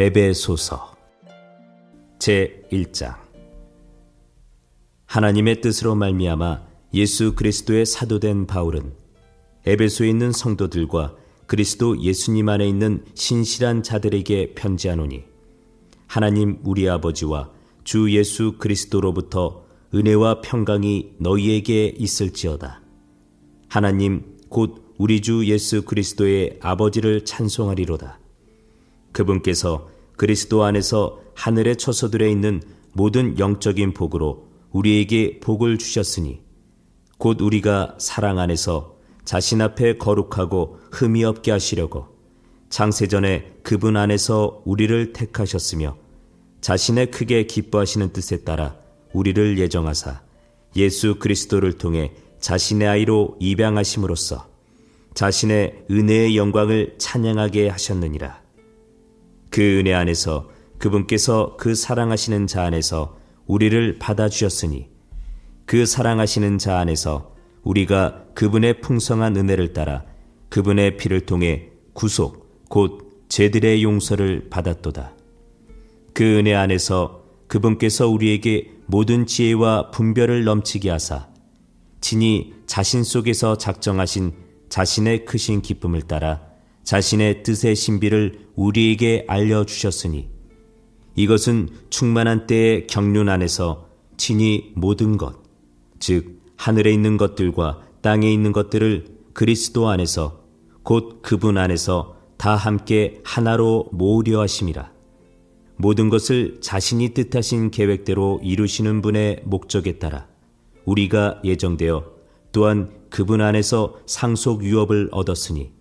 에베소서 제1장. 하나님의 뜻으로 말미암아 예수 그리스도의 사도된 바울은 에베소에 있는 성도들과 그리스도 예수님 안에 있는 신실한 자들에게 편지하노니, 하나님 우리 아버지와 주 예수 그리스도로부터 은혜와 평강이 너희에게 있을지어다. 하나님 곧 우리 주 예수 그리스도의 아버지를 찬송하리로다. 그분께서 그리스도 안에서 하늘의 처소들에 있는 모든 영적인 복으로 우리에게 복을 주셨으니, 곧 우리가 사랑 안에서 자신 앞에 거룩하고 흠이 없게 하시려고 창세전에 그분 안에서 우리를 택하셨으며, 자신의 크게 기뻐하시는 뜻에 따라 우리를 예정하사 예수 그리스도를 통해 자신의 아이로 입양하심으로써 자신의 은혜의 영광을 찬양하게 하셨느니라. 그 은혜 안에서 그분께서 그 사랑하시는 자 안에서 우리를 받아주셨으니, 그 사랑하시는 자 안에서 우리가 그분의 풍성한 은혜를 따라 그분의 피를 통해 구속 곧 죄들의 용서를 받았도다. 그 은혜 안에서 그분께서 우리에게 모든 지혜와 분별을 넘치게 하사 친히 자신 속에서 작정하신 자신의 크신 기쁨을 따라 자신의 뜻의 신비를 우리에게 알려주셨으니, 이것은 충만한 때의 경륜 안에서 친히 모든 것, 즉 하늘에 있는 것들과 땅에 있는 것들을 그리스도 안에서 곧 그분 안에서 다 함께 하나로 모으려 하심이라. 모든 것을 자신이 뜻하신 계획대로 이루시는 분의 목적에 따라 우리가 예정되어 또한 그분 안에서 상속 유업을 얻었으니,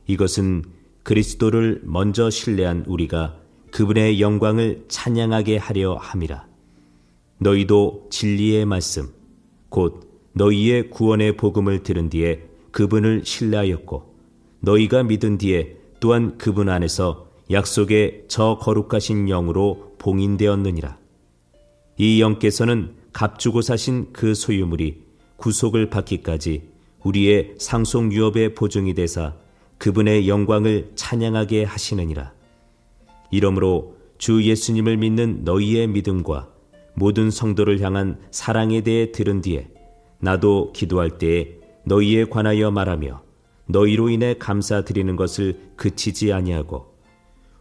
이것은 그리스도를 먼저 신뢰한 우리가 그분의 영광을 찬양하게 하려 함이라. 너희도 진리의 말씀 곧 너희의 구원의 복음을 들은 뒤에 그분을 신뢰하였고, 너희가 믿은 뒤에 또한 그분 안에서 약속의 저 거룩하신 영으로 봉인되었느니라. 이 영께서는 값주고 사신 그 소유물이 구속을 받기까지 우리의 상속 유업의 보증이 되사 그분의 영광을 찬양하게 하시느니라. 이러므로 주 예수님을 믿는 너희의 믿음과 모든 성도를 향한 사랑에 대해 들은 뒤에 나도 기도할 때에 너희에 관하여 말하며 너희로 인해 감사드리는 것을 그치지 아니하고,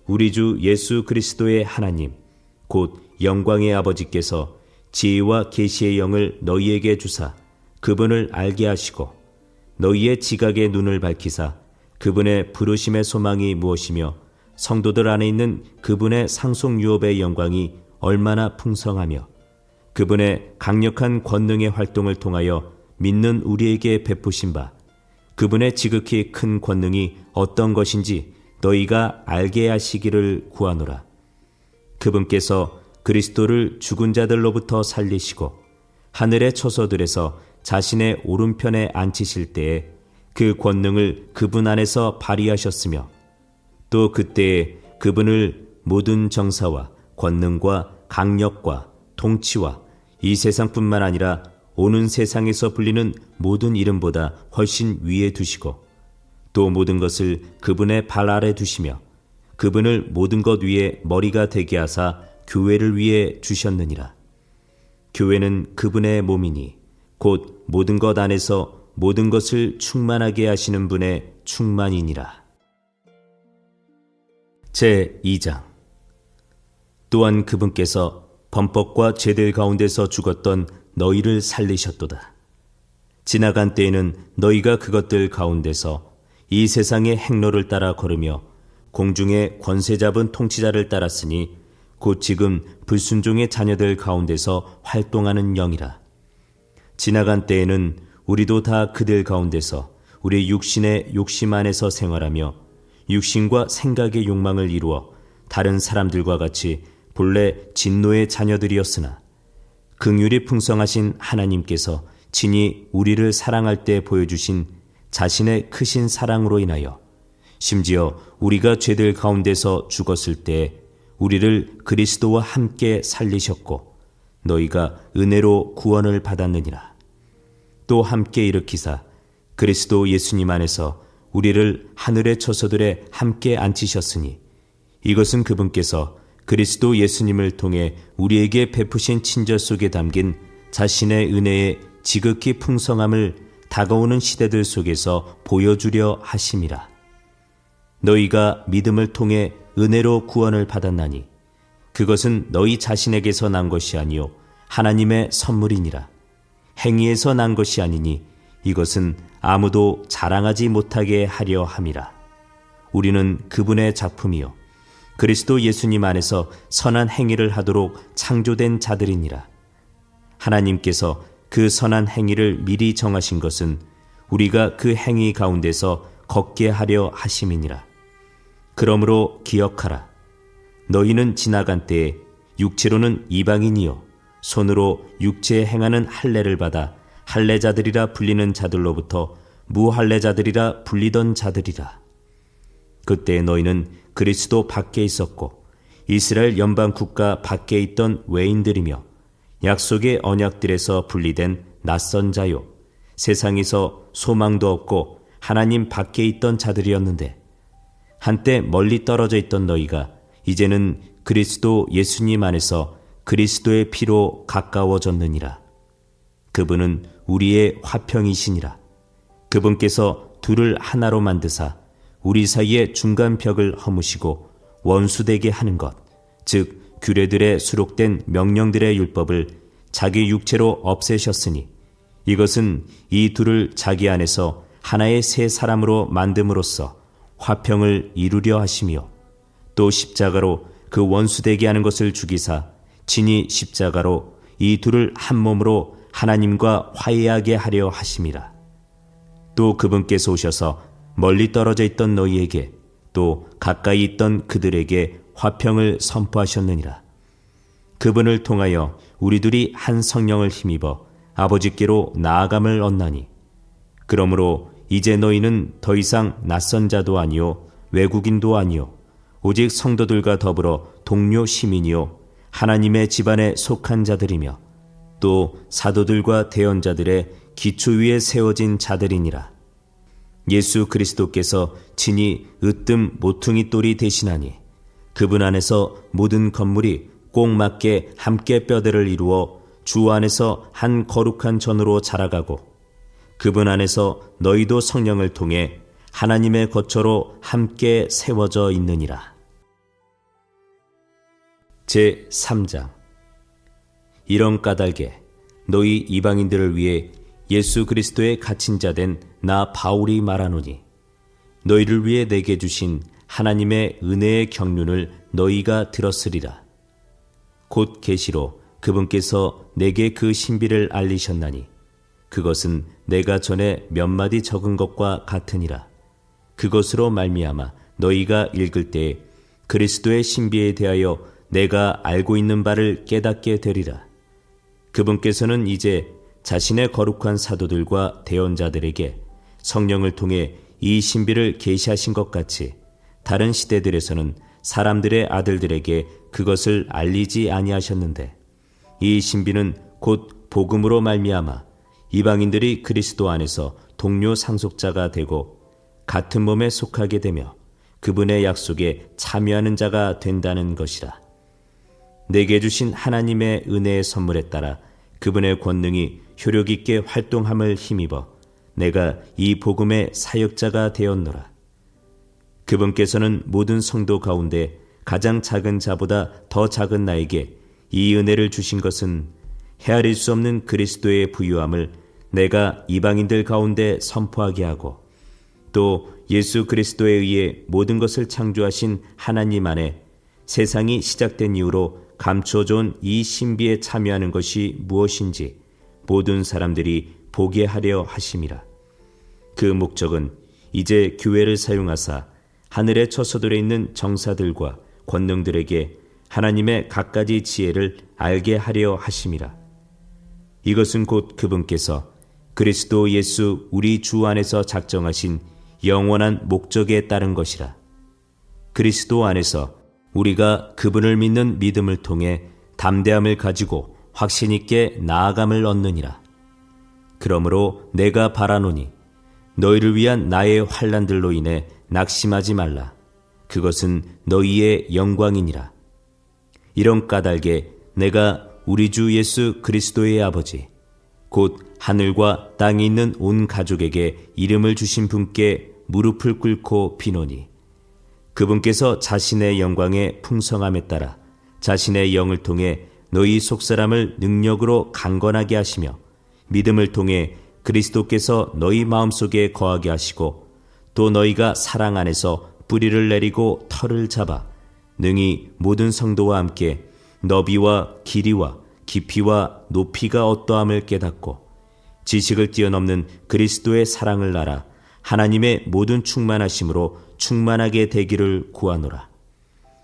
우리 주 예수 그리스도의 하나님 곧 영광의 아버지께서 지혜와 계시의 영을 너희에게 주사 그분을 알게 하시고, 너희의 지각의 눈을 밝히사 그분의 부르심의 소망이 무엇이며 성도들 안에 있는 그분의 상속 유업의 영광이 얼마나 풍성하며 그분의 강력한 권능의 활동을 통하여 믿는 우리에게 베푸신 바 그분의 지극히 큰 권능이 어떤 것인지 너희가 알게 하시기를 구하노라. 그분께서 그리스도를 죽은 자들로부터 살리시고 하늘의 처소들에서 자신의 오른편에 앉히실 때에 그 권능을 그분 안에서 발휘하셨으며, 또 그때에 그분을 모든 정사와 권능과 강력과 통치와 이 세상뿐만 아니라 오는 세상에서 불리는 모든 이름보다 훨씬 위에 두시고, 또 모든 것을 그분의 발 아래 두시며 그분을 모든 것 위에 머리가 되게 하사 교회를 위해 주셨느니라. 교회는 그분의 몸이니 곧 모든 것 안에서 모든 것을 충만하게 하시는 분의 충만이니라. 제2장. 또한 그분께서 범법과 죄들 가운데서 죽었던 너희를 살리셨도다. 지나간 때에는 너희가 그것들 가운데서 이 세상의 행로를 따라 걸으며 공중의 권세 잡은 통치자를 따랐으니, 곧 지금 불순종의 자녀들 가운데서 활동하는 영이라. 지나간 때에는 우리도 다 그들 가운데서 우리 육신의 욕심 안에서 생활하며 육신과 생각의 욕망을 이루어 다른 사람들과 같이 본래 진노의 자녀들이었으나, 긍휼이 풍성하신 하나님께서 친히 우리를 사랑할 때 보여주신 자신의 크신 사랑으로 인하여 심지어 우리가 죄들 가운데서 죽었을 때 우리를 그리스도와 함께 살리셨고, 너희가 은혜로 구원을 받았느니라. 또 함께 일으키사 그리스도 예수님 안에서 우리를 하늘의 처소들에 함께 앉히셨으니, 이것은 그분께서 그리스도 예수님을 통해 우리에게 베푸신 친절 속에 담긴 자신의 은혜의 지극히 풍성함을 다가오는 시대들 속에서 보여주려 하심이라. 너희가 믿음을 통해 은혜로 구원을 받았나니 그것은 너희 자신에게서 난 것이 아니요 하나님의 선물이니라. 행위에서 난 것이 아니니 이것은 아무도 자랑하지 못하게 하려 함이라. 우리는 그분의 작품이요 그리스도 예수님 안에서 선한 행위를 하도록 창조된 자들이니라. 하나님께서 그 선한 행위를 미리 정하신 것은 우리가 그 행위 가운데서 걷게 하려 하심이니라. 그러므로 기억하라. 너희는 지나간 때에 육체로는 이방인이요 손으로 육체에 행하는 할례를 받아 할례자들이라 불리는 자들로부터 무할례자들이라 불리던 자들이라. 그때 너희는 그리스도 밖에 있었고 이스라엘 연방 국가 밖에 있던 외인들이며 약속의 언약들에서 분리된 낯선 자요 세상에서 소망도 없고 하나님 밖에 있던 자들이었는데 한때 멀리 떨어져 있던 너희가 이제는 그리스도 예수님 안에서 그리스도의 피로 가까워졌느니라. 그분은 우리의 화평이시니라. 그분께서 둘을 하나로 만드사 우리 사이에 중간벽을 허무시고 원수되게 하는 것, 즉 규례들에 수록된 명령들의 율법을 자기 육체로 없애셨으니 이것은 이 둘을 자기 안에서 하나의 새 사람으로 만듦으로써 화평을 이루려 하시며 또 십자가로 그 원수되게 하는 것을 죽이사 친히 십자가로 이 둘을 한 몸으로 하나님과 화해하게 하려 하심이라. 또 그분께서 오셔서 멀리 떨어져 있던 너희에게 또 가까이 있던 그들에게 화평을 선포하셨느니라. 그분을 통하여 우리들이 한 성령을 힘입어 아버지께로 나아감을 얻나니 그러므로 이제 너희는 더 이상 낯선 자도 아니요 외국인도 아니요 오직 성도들과 더불어 동료 시민이요 하나님의 집안에 속한 자들이며 또 사도들과 대언자들의 기초 위에 세워진 자들이니라. 예수 그리스도께서 친히 으뜸 모퉁이 돌이 되시나니 그분 안에서 모든 건물이 꼭 맞게 함께 뼈대를 이루어 주 안에서 한 거룩한 전으로 자라가고 그분 안에서 너희도 성령을 통해 하나님의 거처로 함께 세워져 있느니라. 제3장. 이런 까닭에 너희 이방인들을 위해 예수 그리스도의 갇힌 자 된 나 바울이 말하노니 너희를 위해 내게 주신 하나님의 은혜의 경륜을 너희가 들었으리라. 곧 계시로 그분께서 내게 그 신비를 알리셨나니 그것은 내가 전에 몇 마디 적은 것과 같으니라. 그것으로 말미암아 너희가 읽을 때에 그리스도의 신비에 대하여 내가 알고 있는 바를 깨닫게 되리라. 그분께서는 이제 자신의 거룩한 사도들과 대언자들에게 성령을 통해 이 신비를 계시하신 것 같이 다른 시대들에서는 사람들의 아들들에게 그것을 알리지 아니하셨는데 이 신비는 곧 복음으로 말미암아 이방인들이 그리스도 안에서 동료 상속자가 되고 같은 몸에 속하게 되며 그분의 약속에 참여하는 자가 된다는 것이라. 내게 주신 하나님의 은혜의 선물에 따라 그분의 권능이 효력 있게 활동함을 힘입어 내가 이 복음의 사역자가 되었노라. 그분께서는 모든 성도 가운데 가장 작은 자보다 더 작은 나에게 이 은혜를 주신 것은 헤아릴 수 없는 그리스도의 부유함을 내가 이방인들 가운데 선포하게 하고 또 예수 그리스도에 의해 모든 것을 창조하신 하나님 안에 세상이 시작된 이후로 감추어져온 이 신비에 참여하는 것이 무엇인지 모든 사람들이 보게 하려 하심이라. 그 목적은 이제 교회를 사용하사 하늘의 처소들에 있는 정사들과 권능들에게 하나님의 갖가지 지혜를 알게 하려 하심이라. 이것은 곧 그분께서 그리스도 예수 우리 주 안에서 작정하신 영원한 목적에 따른 것이라. 그리스도 안에서 우리가 그분을 믿는 믿음을 통해 담대함을 가지고 확신 있게 나아감을 얻느니라. 그러므로 내가 바라노니 너희를 위한 나의 환난들로 인해 낙심하지 말라. 그것은 너희의 영광이니라. 이런 까닭에 내가 우리 주 예수 그리스도의 아버지 곧 하늘과 땅에 있는 온 가족에게 이름을 주신 분께 무릎을 꿇고 비노니 그분께서 자신의 영광의 풍성함에 따라 자신의 영을 통해 너희 속사람을 능력으로 강건하게 하시며 믿음을 통해 그리스도께서 너희 마음속에 거하게 하시고 또 너희가 사랑 안에서 뿌리를 내리고 털을 잡아 능히 모든 성도와 함께 너비와 길이와 깊이와 높이가 어떠함을 깨닫고 지식을 뛰어넘는 그리스도의 사랑을 알아 하나님의 모든 충만하심으로 충만하게 되기를 구하노라.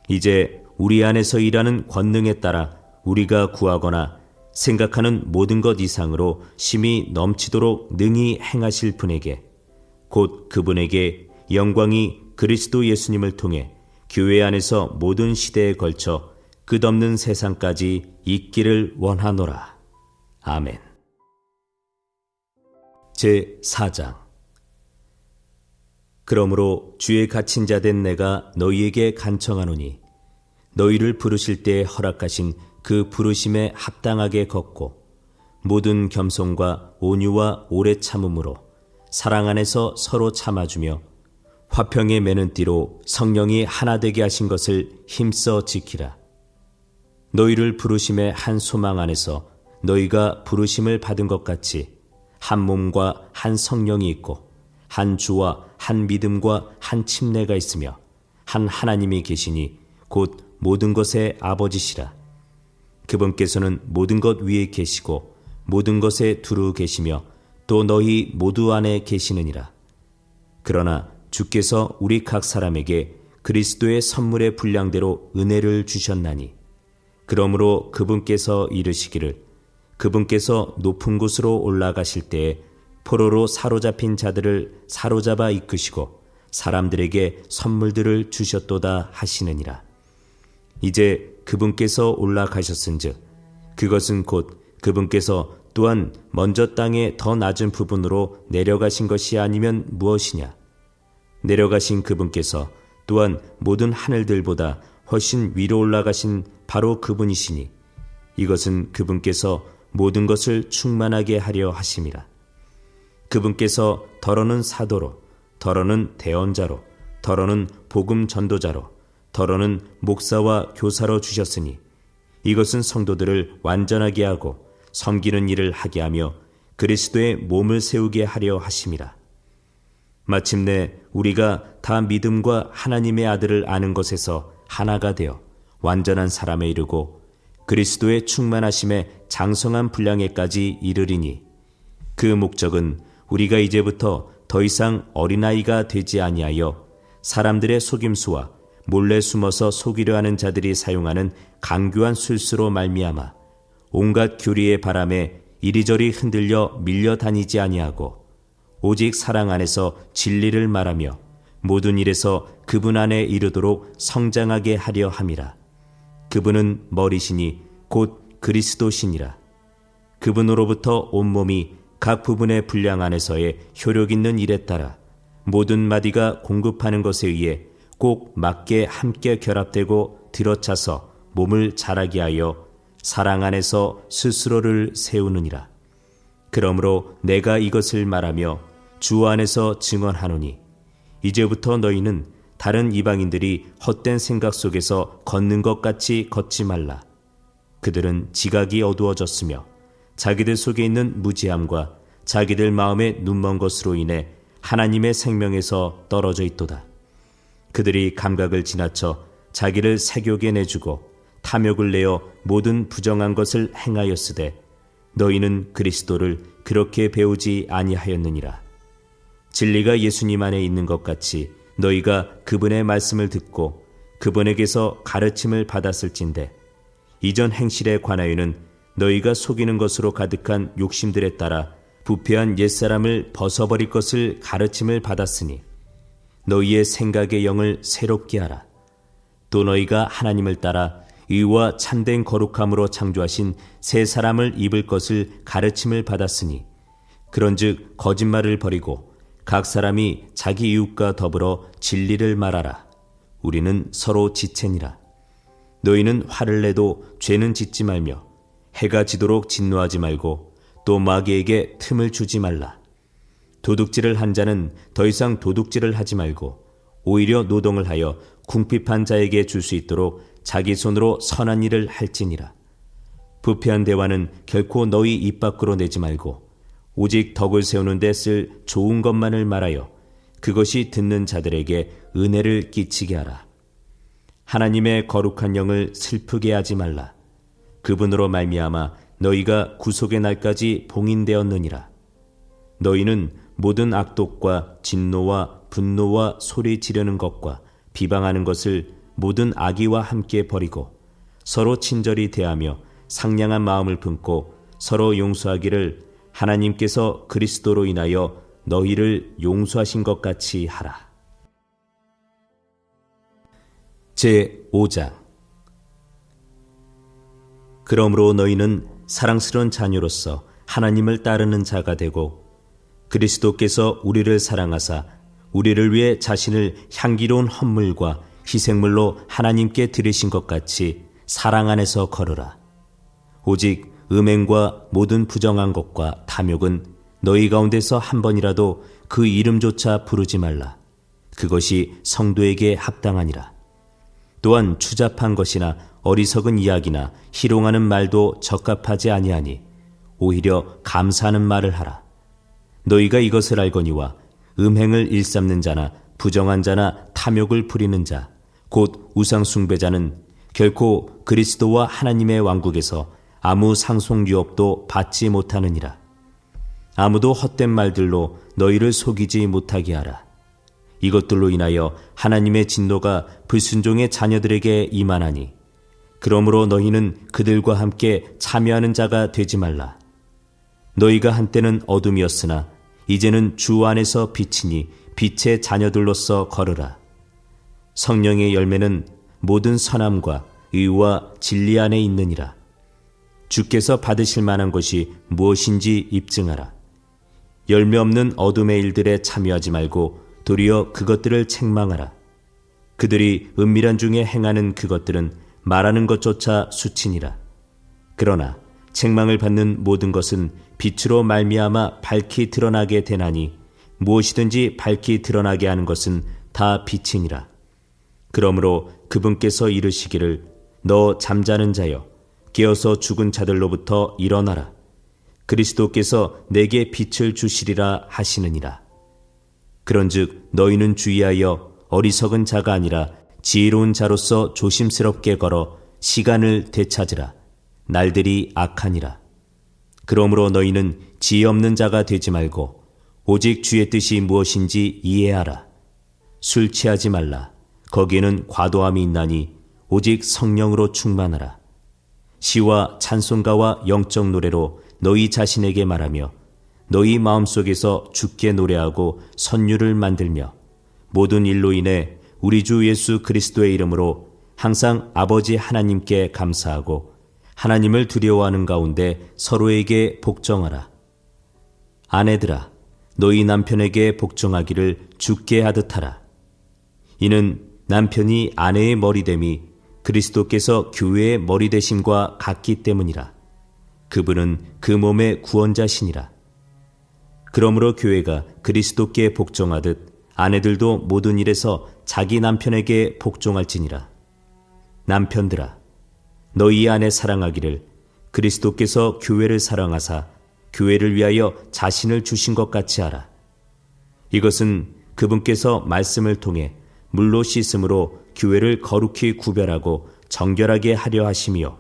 이제 우리 안에서 일하는 권능에 따라 우리가 구하거나 생각하는 모든 것 이상으로 심히 넘치도록 능히 행하실 분에게 곧 그분에게 영광이 그리스도 예수님을 통해 교회 안에서 모든 시대에 걸쳐 끝없는 세상까지 있기를 원하노라. 아멘. 제4장. 그러므로 주의 갇힌 자 된 내가 너희에게 간청하노니 너희를 부르실 때 허락하신 그 부르심에 합당하게 걷고 모든 겸손과 온유와 오래 참음으로 사랑 안에서 서로 참아주며 화평에 매는 띠로 성령이 하나 되게 하신 것을 힘써 지키라. 너희를 부르심의 한 소망 안에서 너희가 부르심을 받은 것 같이 한 몸과 한 성령이 있고 한 주와 한 믿음과 한 침례가 있으며 한 하나님이 계시니 곧 모든 것의 아버지시라. 그분께서는 모든 것 위에 계시고 모든 것에 두루 계시며 또 너희 모두 안에 계시느니라. 그러나 주께서 우리 각 사람에게 그리스도의 선물의 분량대로 은혜를 주셨나니 그러므로 그분께서 이르시기를 그분께서 높은 곳으로 올라가실 때에 포로로 사로잡힌 자들을 사로잡아 이끄시고 사람들에게 선물들을 주셨도다 하시느니라. 이제 그분께서 올라가셨은즉 그것은 곧 그분께서 또한 먼저 땅의 더 낮은 부분으로 내려가신 것이 아니면 무엇이냐. 내려가신 그분께서 또한 모든 하늘들보다 훨씬 위로 올라가신 바로 그분이시니 이것은 그분께서 모든 것을 충만하게 하려 하심이라. 그분께서 더러는 사도로, 더러는 대언자로, 더러는 복음 전도자로, 더러는 목사와 교사로 주셨으니 이것은 성도들을 완전하게 하고 섬기는 일을 하게 하며 그리스도의 몸을 세우게 하려 하심이라. 마침내 우리가 다 믿음과 하나님의 아들을 아는 것에서 하나가 되어 완전한 사람에 이르고 그리스도의 충만하심에 장성한 분량에까지 이르리니 그 목적은 우리가 이제부터 더 이상 어린아이가 되지 아니하여 사람들의 속임수와 몰래 숨어서 속이려 하는 자들이 사용하는 강교한 술수로 말미암아 온갖 교리의 바람에 이리저리 흔들려 밀려다니지 아니하고 오직 사랑 안에서 진리를 말하며 모든 일에서 그분 안에 이르도록 성장하게 하려 함이라. 그분은 머리시니 곧 그리스도시니라. 그분으로부터 온몸이 각 부분의 분량 안에서의 효력 있는 일에 따라 모든 마디가 공급하는 것에 의해 꼭 맞게 함께 결합되고 들어차서 몸을 자라게 하여 사랑 안에서 스스로를 세우느니라. 그러므로 내가 이것을 말하며 주 안에서 증언하노니 이제부터 너희는 다른 이방인들이 헛된 생각 속에서 걷는 것 같이 걷지 말라. 그들은 지각이 어두워졌으며 자기들 속에 있는 무지함과 자기들 마음에 눈먼 것으로 인해 하나님의 생명에서 떨어져 있도다. 그들이 감각을 지나쳐 자기를 색욕에 내주고 탐욕을 내어 모든 부정한 것을 행하였으되 너희는 그리스도를 그렇게 배우지 아니하였느니라. 진리가 예수님 안에 있는 것 같이 너희가 그분의 말씀을 듣고 그분에게서 가르침을 받았을진데 이전 행실에 관하여는 너희가 속이는 것으로 가득한 욕심들에 따라 부패한 옛사람을 벗어버릴 것을 가르침을 받았으니 너희의 생각의 영을 새롭게 하라. 또 너희가 하나님을 따라 의와 참된 거룩함으로 창조하신 새 사람을 입을 것을 가르침을 받았으니 그런즉 거짓말을 버리고 각 사람이 자기 이웃과 더불어 진리를 말하라. 우리는 서로 지체니라. 너희는 화를 내도 죄는 짓지 말며 해가 지도록 진노하지 말고 또 마귀에게 틈을 주지 말라. 도둑질을 한 자는 더 이상 도둑질을 하지 말고 오히려 노동을 하여 궁핍한 자에게 줄 수 있도록 자기 손으로 선한 일을 할지니라. 부패한 대화는 결코 너희 입 밖으로 내지 말고 오직 덕을 세우는 데 쓸 좋은 것만을 말하여 그것이 듣는 자들에게 은혜를 끼치게 하라. 하나님의 거룩한 영을 슬프게 하지 말라. 그분으로 말미암아 너희가 구속의 날까지 봉인되었느니라. 너희는 모든 악독과 진노와 분노와 소리 지르는 것과 비방하는 것을 모든 악의와 함께 버리고 서로 친절히 대하며 상냥한 마음을 품고 서로 용서하기를 하나님께서 그리스도로 인하여 너희를 용서하신 것 같이 하라. 제5장. 그러므로 너희는 사랑스러운 자녀로서 하나님을 따르는 자가 되고 그리스도께서 우리를 사랑하사 우리를 위해 자신을 향기로운 헌물과 희생물로 하나님께 드리신 것 같이 사랑 안에서 걸으라. 오직 음행과 모든 부정한 것과 탐욕은 너희 가운데서 한 번이라도 그 이름조차 부르지 말라. 그것이 성도에게 합당하니라. 또한 추잡한 것이나 어리석은 이야기나 희롱하는 말도 적합하지 아니하니 오히려 감사하는 말을 하라. 너희가 이것을 알거니와 음행을 일삼는 자나 부정한 자나 탐욕을 부리는 자 곧 우상 숭배자는 결코 그리스도와 하나님의 왕국에서 아무 상속 유업도 받지 못하느니라. 아무도 헛된 말들로 너희를 속이지 못하게 하라. 이것들로 인하여 하나님의 진노가 불순종의 자녀들에게 임하나니 그러므로 너희는 그들과 함께 참여하는 자가 되지 말라. 너희가 한때는 어둠이었으나 이제는 주 안에서 빛이니 빛의 자녀들로서 걸으라. 성령의 열매는 모든 선함과 의와 진리 안에 있느니라. 주께서 받으실 만한 것이 무엇인지 입증하라. 열매 없는 어둠의 일들에 참여하지 말고 도리어 그것들을 책망하라. 그들이 은밀한 중에 행하는 그것들은 말하는 것조차 수치니라. 그러나 책망을 받는 모든 것은 빛으로 말미암아 밝히 드러나게 되나니 무엇이든지 밝히 드러나게 하는 것은 다 빛이니라. 그러므로 그분께서 이르시기를 너 잠자는 자여 깨어서 죽은 자들로부터 일어나라. 그리스도께서 내게 빛을 주시리라 하시느니라. 그런즉 너희는 주의하여 어리석은 자가 아니라 지혜로운 자로서 조심스럽게 걸어 시간을 되찾으라. 날들이 악하니라. 그러므로 너희는 지혜 없는 자가 되지 말고 오직 주의 뜻이 무엇인지 이해하라. 술 취하지 말라. 거기에는 과도함이 있나니 오직 성령으로 충만하라. 시와 찬송가와 영적 노래로 너희 자신에게 말하며 너희 마음속에서 주께 노래하고 선율을 만들며 모든 일로 인해 우리 주 예수 그리스도의 이름으로 항상 아버지 하나님께 감사하고 하나님을 두려워하는 가운데 서로에게 복종하라. 아내들아, 너희 남편에게 복종하기를 주께 하듯 하라. 이는 남편이 아내의 머리됨이 그리스도께서 교회의 머리 되심과 같기 때문이라. 그분은 그 몸의 구원자시니라. 그러므로 교회가 그리스도께 복종하듯 아내들도 모든 일에서 자기 남편에게 복종할지니라. 남편들아, 너희 아내 사랑하기를 그리스도께서 교회를 사랑하사 교회를 위하여 자신을 주신 것 같이 하라. 이것은 그분께서 말씀을 통해 물로 씻음으로 교회를 거룩히 구별하고 정결하게 하려 하시며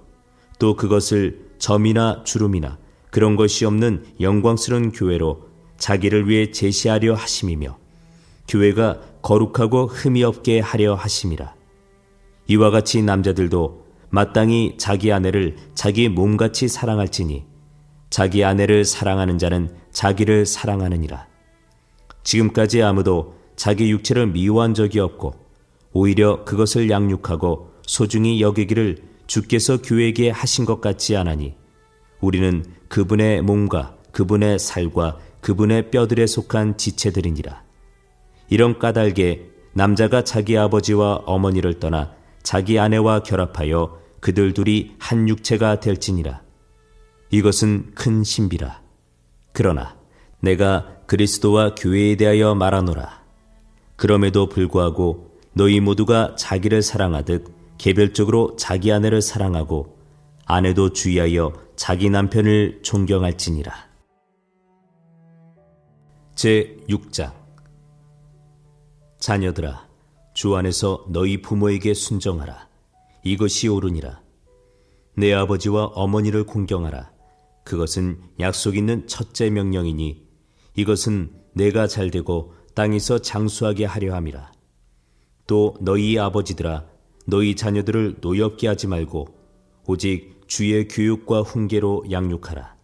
또 그것을 점이나 주름이나 그런 것이 없는 영광스러운 교회로 자기를 위해 제시하려 하심이며 교회가 거룩하고 흠이 없게 하려 하심이라. 이와 같이 남자들도 마땅히 자기 아내를 자기 몸같이 사랑할지니 자기 아내를 사랑하는 자는 자기를 사랑하느니라. 지금까지 아무도 자기 육체를 미워한 적이 없고 오히려 그것을 양육하고 소중히 여기기를 주께서 교회에게 하신 것 같지 않으니 우리는 그분의 몸과 그분의 살과 그분의 뼈들에 속한 지체들이니라. 이런 까닭에 남자가 자기 아버지와 어머니를 떠나 자기 아내와 결합하여 그들 둘이 한 육체가 될지니라. 이것은 큰 신비라. 그러나 내가 그리스도와 교회에 대하여 말하노라. 그럼에도 불구하고 너희 모두가 자기를 사랑하듯 개별적으로 자기 아내를 사랑하고 아내도 주의하여 자기 남편을 존경할지니라. 제6장. 자녀들아, 주 안에서 너희 부모에게 순종하라. 이것이 옳으니라. 내 아버지와 어머니를 공경하라. 그것은 약속 있는 첫째 명령이니 이것은 내가 잘되고 땅에서 장수하게 하려 함이라. 또 너희 아버지들아, 너희 자녀들을 노엽게 하지 말고 오직 주의 교육과 훈계로 양육하라.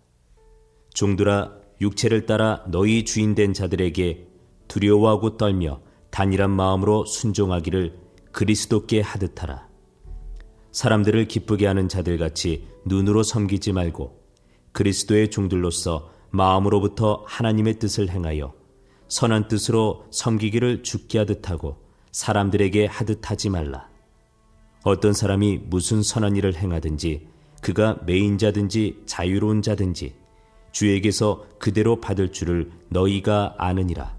종들아, 육체를 따라 너희 주인된 자들에게 두려워하고 떨며 단일한 마음으로 순종하기를 그리스도께 하듯 하라. 사람들을 기쁘게 하는 자들같이 눈으로 섬기지 말고 그리스도의 종들로서 마음으로부터 하나님의 뜻을 행하여 선한 뜻으로 섬기기를 주께 하듯 하고 사람들에게 하듯 하지 말라. 어떤 사람이 무슨 선한 일을 행하든지 그가 매인자든지 자유로운 자든지 주에게서 그대로 받을 줄을 너희가 아느니라.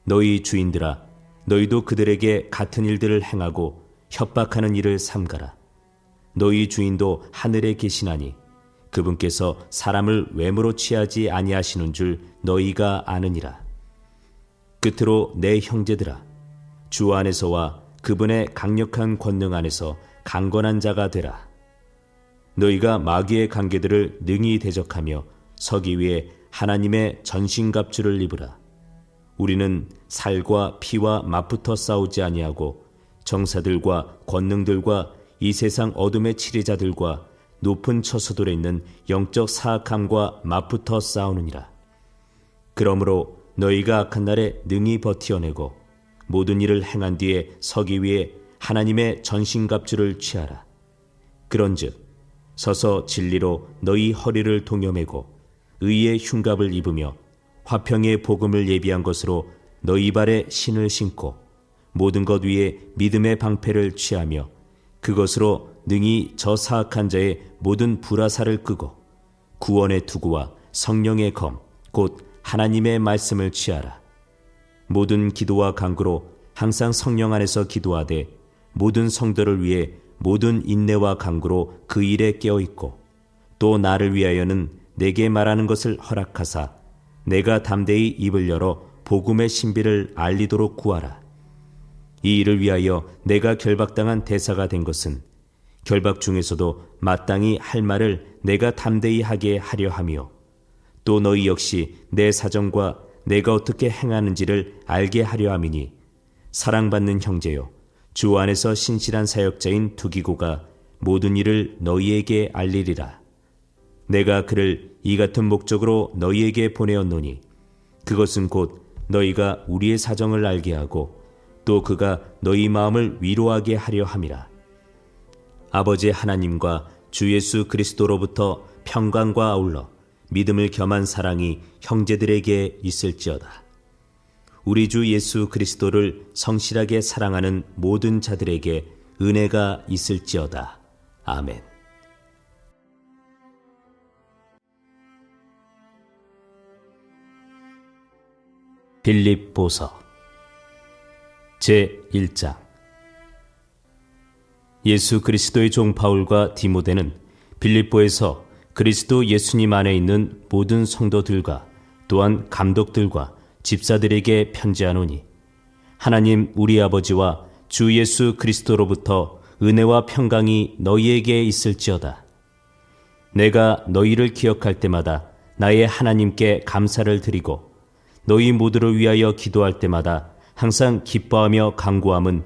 너희 주인들아, 너희도 그들에게 같은 일들을 행하고 협박하는 일을 삼가라. 너희 주인도 하늘에 계시나니 그분께서 사람을 외모로 취하지 아니하시는 줄 너희가 아느니라. 끝으로 내 형제들아, 주 안에서와 그분의 강력한 권능 안에서 강건한 자가 되라. 너희가 마귀의 관계들을 능히 대적하며 서기 위해 하나님의 전신갑주를 입으라. 우리는 살과 피와 맞붙어 싸우지 아니하고 정사들과 권능들과 이 세상 어둠의 치리자들과 높은 처소들에 있는 영적 사악함과 맞붙어 싸우느니라. 그러므로 너희가 악한 날에 능히 버티어내고 모든 일을 행한 뒤에 서기 위해 하나님의 전신갑주를 취하라. 그런즉 서서 진리로 너희 허리를 동여매고 의의 흉갑을 입으며 화평의 복음을 예비한 것으로 너희 발에 신을 신고 모든 것 위에 믿음의 방패를 취하며 그것으로 능히 저 사악한 자의 모든 불화살을 끄고 구원의 투구와 성령의 검 곧 하나님의 말씀을 취하라. 모든 기도와 간구로 항상 성령 안에서 기도하되 모든 성도를 위해 모든 인내와 간구로 그 일에 깨어있고 또 나를 위하여는 내게 말하는 것을 허락하사 내가 담대히 입을 열어 복음의 신비를 알리도록 구하라. 이 일을 위하여 내가 결박당한 대사가 된 것은 결박 중에서도 마땅히 할 말을 내가 담대히 하게 하려 하며 또 너희 역시 내 사정과 내가 어떻게 행하는지를 알게 하려 함이니 사랑받는 형제요 주 안에서 신실한 사역자인 두기고가 모든 일을 너희에게 알리리라. 내가 그를 이 같은 목적으로 너희에게 보내었노니 그것은 곧 너희가 우리의 사정을 알게 하고 또 그가 너희 마음을 위로하게 하려 함이라. 아버지 하나님과 주 예수 그리스도로부터 평강과 아울러 믿음을 겸한 사랑이 형제들에게 있을지어다. 우리 주 예수 그리스도를 성실하게 사랑하는 모든 자들에게 은혜가 있을지어다. 아멘. 빌립보서 제1장. 예수 그리스도의 종 바울과 디모데는 빌립보에서 그리스도 예수님 안에 있는 모든 성도들과 또한 감독들과 집사들에게 편지하노니 하나님 우리 아버지와 주 예수 그리스도로부터 은혜와 평강이 너희에게 있을지어다. 내가 너희를 기억할 때마다 나의 하나님께 감사를 드리고 너희 모두를 위하여 기도할 때마다 항상 기뻐하며 간구함은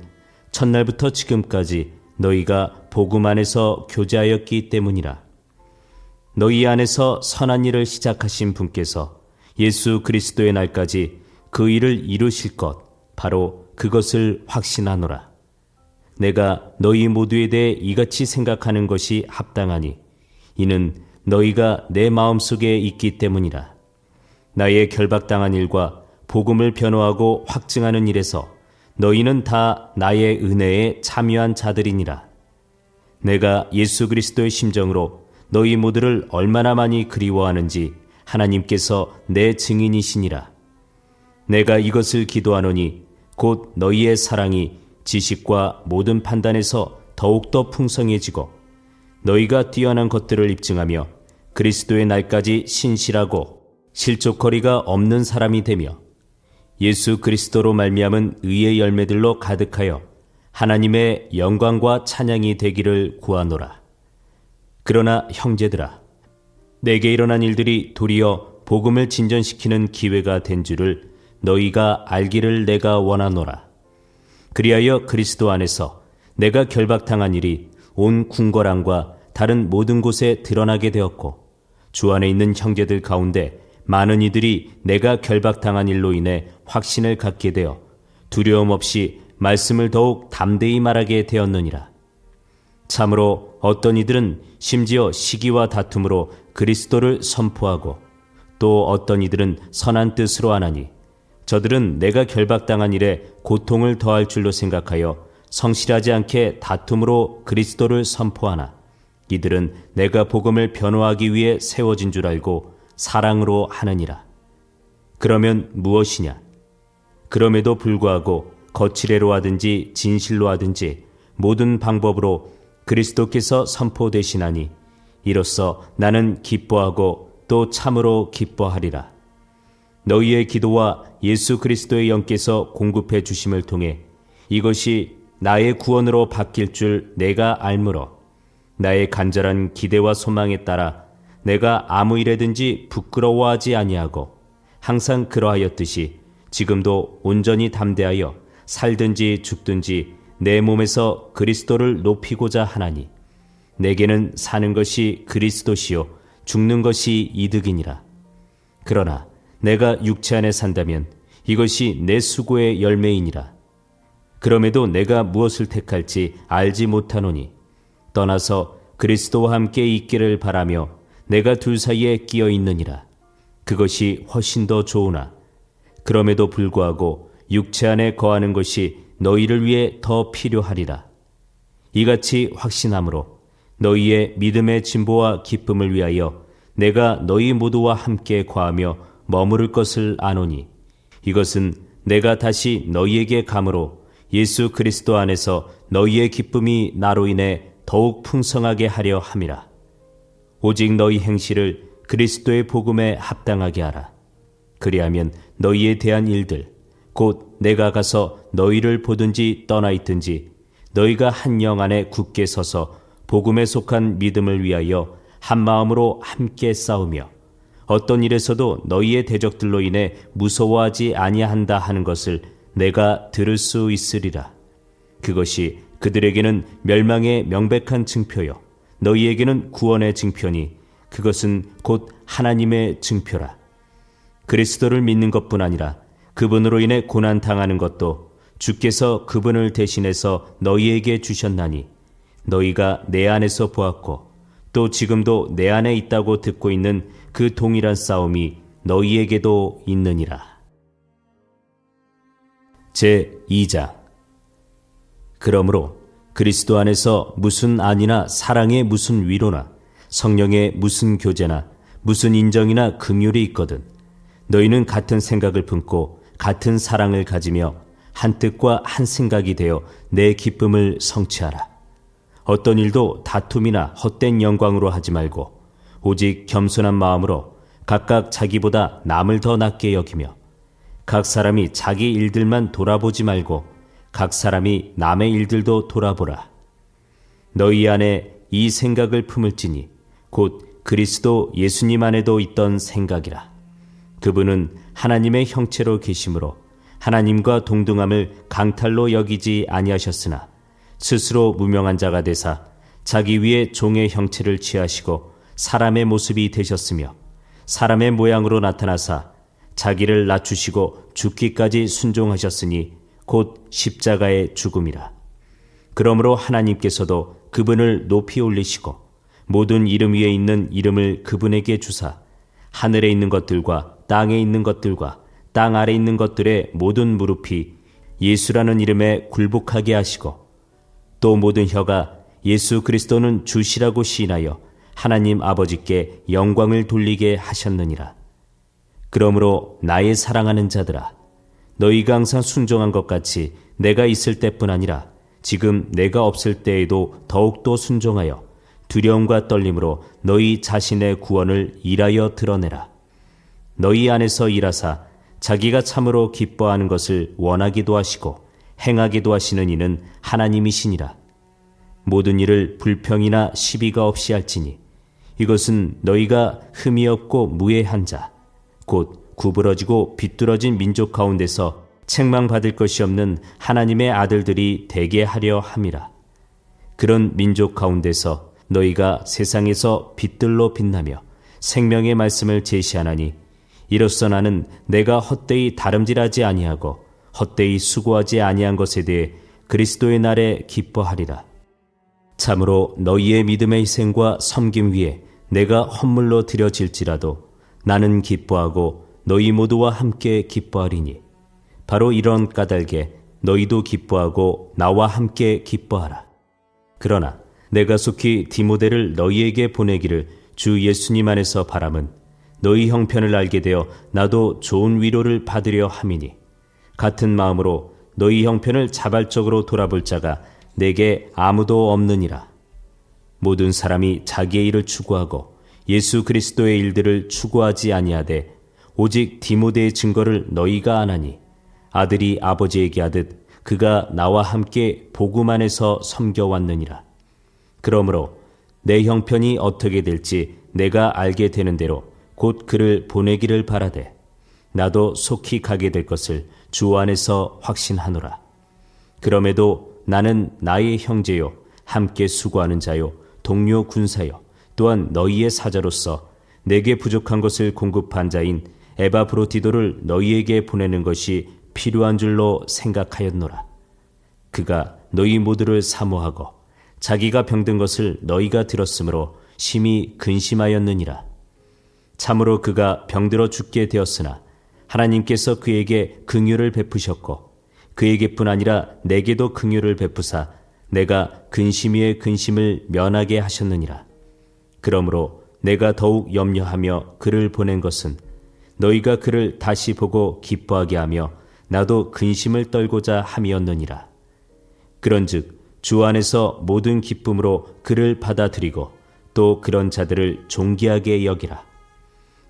첫날부터 지금까지 너희가 복음 안에서 교제하였기 때문이라. 너희 안에서 선한 일을 시작하신 분께서 예수 그리스도의 날까지 그 일을 이루실 것 바로 그것을 확신하노라. 내가 너희 모두에 대해 이같이 생각하는 것이 합당하니 이는 너희가 내 마음속에 있기 때문이라. 나의 결박당한 일과 복음을 변호하고 확증하는 일에서 너희는 다 나의 은혜에 참여한 자들이니라. 내가 예수 그리스도의 심정으로 너희 모두를 얼마나 많이 그리워하는지 하나님께서 내 증인이시니라. 내가 이것을 기도하노니 곧 너희의 사랑이 지식과 모든 판단에서 더욱더 풍성해지고 너희가 뛰어난 것들을 입증하며 그리스도의 날까지 신실하고 실족거리가 없는 사람이 되며 예수 그리스도로 말미암은 의의 열매들로 가득하여 하나님의 영광과 찬양이 되기를 구하노라. 그러나 형제들아, 내게 일어난 일들이 도리어 복음을 진전시키는 기회가 된 줄을 너희가 알기를 내가 원하노라. 그리하여 그리스도 안에서 내가 결박당한 일이 온 궁궐함과 다른 모든 곳에 드러나게 되었고 주 안에 있는 형제들 가운데 많은 이들이 내가 결박당한 일로 인해 확신을 갖게 되어 두려움 없이 말씀을 더욱 담대히 말하게 되었느니라. 참으로 어떤 이들은 심지어 시기와 다툼으로 그리스도를 선포하고 또 어떤 이들은 선한 뜻으로 하나니 저들은 내가 결박당한 일에 고통을 더할 줄로 생각하여 성실하지 않게 다툼으로 그리스도를 선포하나 이들은 내가 복음을 변호하기 위해 세워진 줄 알고 사랑으로 하느니라. 그러면 무엇이냐? 그럼에도 불구하고 거칠애로 하든지 진실로 하든지 모든 방법으로 그리스도께서 선포되시나니 이로써 나는 기뻐하고 또 참으로 기뻐하리라. 너희의 기도와 예수 그리스도의 영께서 공급해 주심을 통해 이것이 나의 구원으로 바뀔 줄 내가 알므로 나의 간절한 기대와 소망에 따라 내가 아무 일에든지 부끄러워하지 아니하고 항상 그러하였듯이 지금도 온전히 담대하여 살든지 죽든지 내 몸에서 그리스도를 높이고자 하나니 내게는 사는 것이 그리스도시요 죽는 것이 이득이니라. 그러나 내가 육체 안에 산다면 이것이 내 수고의 열매이니라. 그럼에도 내가 무엇을 택할지 알지 못하노니 떠나서 그리스도와 함께 있기를 바라며 내가 둘 사이에 끼어 있느니라. 그것이 훨씬 더 좋으나 그럼에도 불구하고 육체 안에 거하는 것이 너희를 위해 더 필요하리라. 이같이 확신함으로 너희의 믿음의 진보와 기쁨을 위하여 내가 너희 모두와 함께 거하며 머무를 것을 아노니 이것은 내가 다시 너희에게 감으로 예수 그리스도 안에서 너희의 기쁨이 나로 인해 더욱 풍성하게 하려 함이라. 오직 너희 행실을 그리스도의 복음에 합당하게 하라. 그리하면 너희에 대한 일들 곧 내가 가서 너희를 보든지 떠나 있든지 너희가 한 영 안에 굳게 서서 복음에 속한 믿음을 위하여 한 마음으로 함께 싸우며 어떤 일에서도 너희의 대적들로 인해 무서워하지 아니한다 하는 것을 내가 들을 수 있으리라. 그것이 그들에게는 멸망의 명백한 증표요 너희에게는 구원의 증표니 그것은 곧 하나님의 증표라. 그리스도를 믿는 것뿐 아니라 그분으로 인해 고난 당하는 것도 주께서 그분을 대신해서 너희에게 주셨나니 너희가 내 안에서 보았고 또 지금도 내 안에 있다고 듣고 있는 그 동일한 싸움이 너희에게도 있느니라. 제2장. 그러므로 그리스도 안에서 무슨 안이나 사랑의 무슨 위로나 성령의 무슨 교제나 무슨 인정이나 긍휼이 있거든 너희는 같은 생각을 품고 같은 사랑을 가지며 한 뜻과 한 생각이 되어 내 기쁨을 성취하라. 어떤 일도 다툼이나 헛된 영광으로 하지 말고 오직 겸손한 마음으로 각각 자기보다 남을 더 낮게 여기며 각 사람이 자기 일들만 돌아보지 말고 각 사람이 남의 일들도 돌아보라. 너희 안에 이 생각을 품을지니 곧 그리스도 예수님 안에도 있던 생각이라. 그분은 하나님의 형체로 계심으로 하나님과 동등함을 강탈로 여기지 아니하셨으나 스스로 무명한 자가 되사 자기 위에 종의 형체를 취하시고 사람의 모습이 되셨으며 사람의 모양으로 나타나사 자기를 낮추시고 죽기까지 순종하셨으니 곧 십자가의 죽음이라. 그러므로 하나님께서도 그분을 높이 올리시고 모든 이름 위에 있는 이름을 그분에게 주사 하늘에 있는 것들과 땅에 있는 것들과 땅 아래 있는 것들의 모든 무릎이 예수라는 이름에 굴복하게 하시고 또 모든 혀가 예수 그리스도는 주시라고 시인하여 하나님 아버지께 영광을 돌리게 하셨느니라. 그러므로 나의 사랑하는 자들아, 너희가 항상 순종한 것 같이 내가 있을 때뿐 아니라 지금 내가 없을 때에도 더욱더 순종하여 두려움과 떨림으로 너희 자신의 구원을 일하여 드러내라. 너희 안에서 일하사 자기가 참으로 기뻐하는 것을 원하기도 하시고 행하기도 하시는 이는 하나님이시니라. 모든 일을 불평이나 시비가 없이 할지니 이것은 너희가 흠이 없고 무해한 자, 곧 구부러지고 비뚤어진 민족 가운데서 책망받을 것이 없는 하나님의 아들들이 되게 하려 함이라. 그런 민족 가운데서 너희가 세상에서 빛들로 빛나며 생명의 말씀을 제시하나니 이로써 나는 내가 헛되이 다름질하지 아니하고 헛되이 수고하지 아니한 것에 대해 그리스도의 날에 기뻐하리라. 참으로 너희의 믿음의 희생과 섬김 위에 내가 헌물로 드려질지라도 나는 기뻐하고 너희 모두와 함께 기뻐하리니 바로 이런 까닭에 너희도 기뻐하고 나와 함께 기뻐하라. 그러나 내가 속히 디모데를 너희에게 보내기를 주 예수님 안에서 바람은 너희 형편을 알게 되어 나도 좋은 위로를 받으려 함이니 같은 마음으로 너희 형편을 자발적으로 돌아볼 자가 내게 아무도 없느니라. 모든 사람이 자기의 일을 추구하고 예수 그리스도의 일들을 추구하지 아니하되 오직 디모데의 증거를 너희가 아나니 아들이 아버지에게 하듯 그가 나와 함께 복음 안에서 섬겨왔느니라. 그러므로 내 형편이 어떻게 될지 내가 알게 되는 대로 곧 그를 보내기를 바라되 나도 속히 가게 될 것을 주 안에서 확신하노라. 그럼에도 나는 나의 형제요 함께 수고하는 자요 동료 군사요 또한 너희의 사자로서 내게 부족한 것을 공급한 자인 에바브로디도를 너희에게 보내는 것이 필요한 줄로 생각하였노라. 그가 너희 모두를 사모하고 자기가 병든 것을 너희가 들었으므로 심히 근심하였느니라. 참으로 그가 병들어 죽게 되었으나 하나님께서 그에게 긍휼을 베푸셨고 그에게뿐 아니라 내게도 긍휼을 베푸사 내가 근심 위에 근심을 면하게 하셨느니라. 그러므로 내가 더욱 염려하며 그를 보낸 것은 너희가 그를 다시 보고 기뻐하게 하며 나도 근심을 떨고자 함이었느니라. 그런즉 주 안에서 모든 기쁨으로 그를 받아들이고 또 그런 자들을 존귀하게 여기라.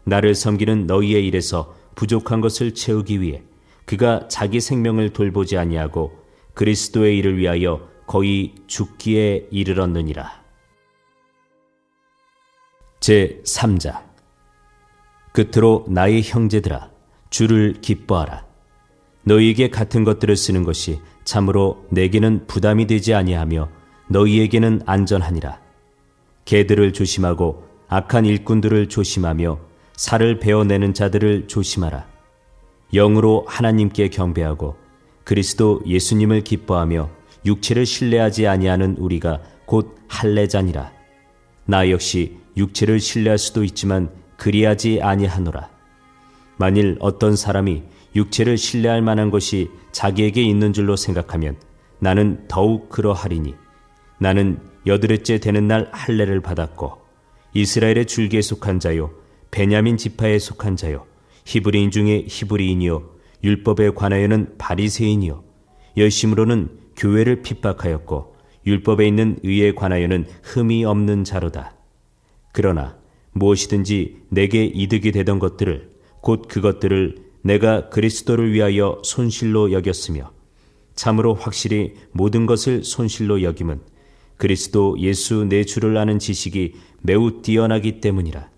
나를 섬기는 너희의 일에서 부족한 것을 채우기 위해 그가 자기 생명을 돌보지 아니하고 그리스도의 일을 위하여 거의 죽기에 이르렀느니라. 제3장. 끝으로 나의 형제들아, 주를 기뻐하라. 너희에게 같은 것들을 쓰는 것이 참으로 내게는 부담이 되지 아니하며 너희에게는 안전하니라. 개들을 조심하고 악한 일꾼들을 조심하며 살을 베어내는 자들을 조심하라. 영으로 하나님께 경배하고 그리스도 예수님을 기뻐하며 육체를 신뢰하지 아니하는 우리가 곧 할례자니라. 나 역시 육체를 신뢰할 수도 있지만 그리하지 아니하노라. 만일 어떤 사람이 육체를 신뢰할 만한 것이 자기에게 있는 줄로 생각하면 나는 더욱 그러하리니 나는 여드레째 되는 날 할례를 받았고 이스라엘의 줄기에 속한 자요 베냐민 지파에 속한 자요 히브리인 중에 히브리인이요 율법에 관하여는 바리새인이요 열심으로는 교회를 핍박하였고 율법에 있는 의에 관하여는 흠이 없는 자로다. 그러나 무엇이든지 내게 이득이 되던 것들을 곧 그것들을 내가 그리스도를 위하여 손실로 여겼으며 참으로 확실히 모든 것을 손실로 여김은 그리스도 예수 내 주를 아는 지식이 매우 뛰어나기 때문이라.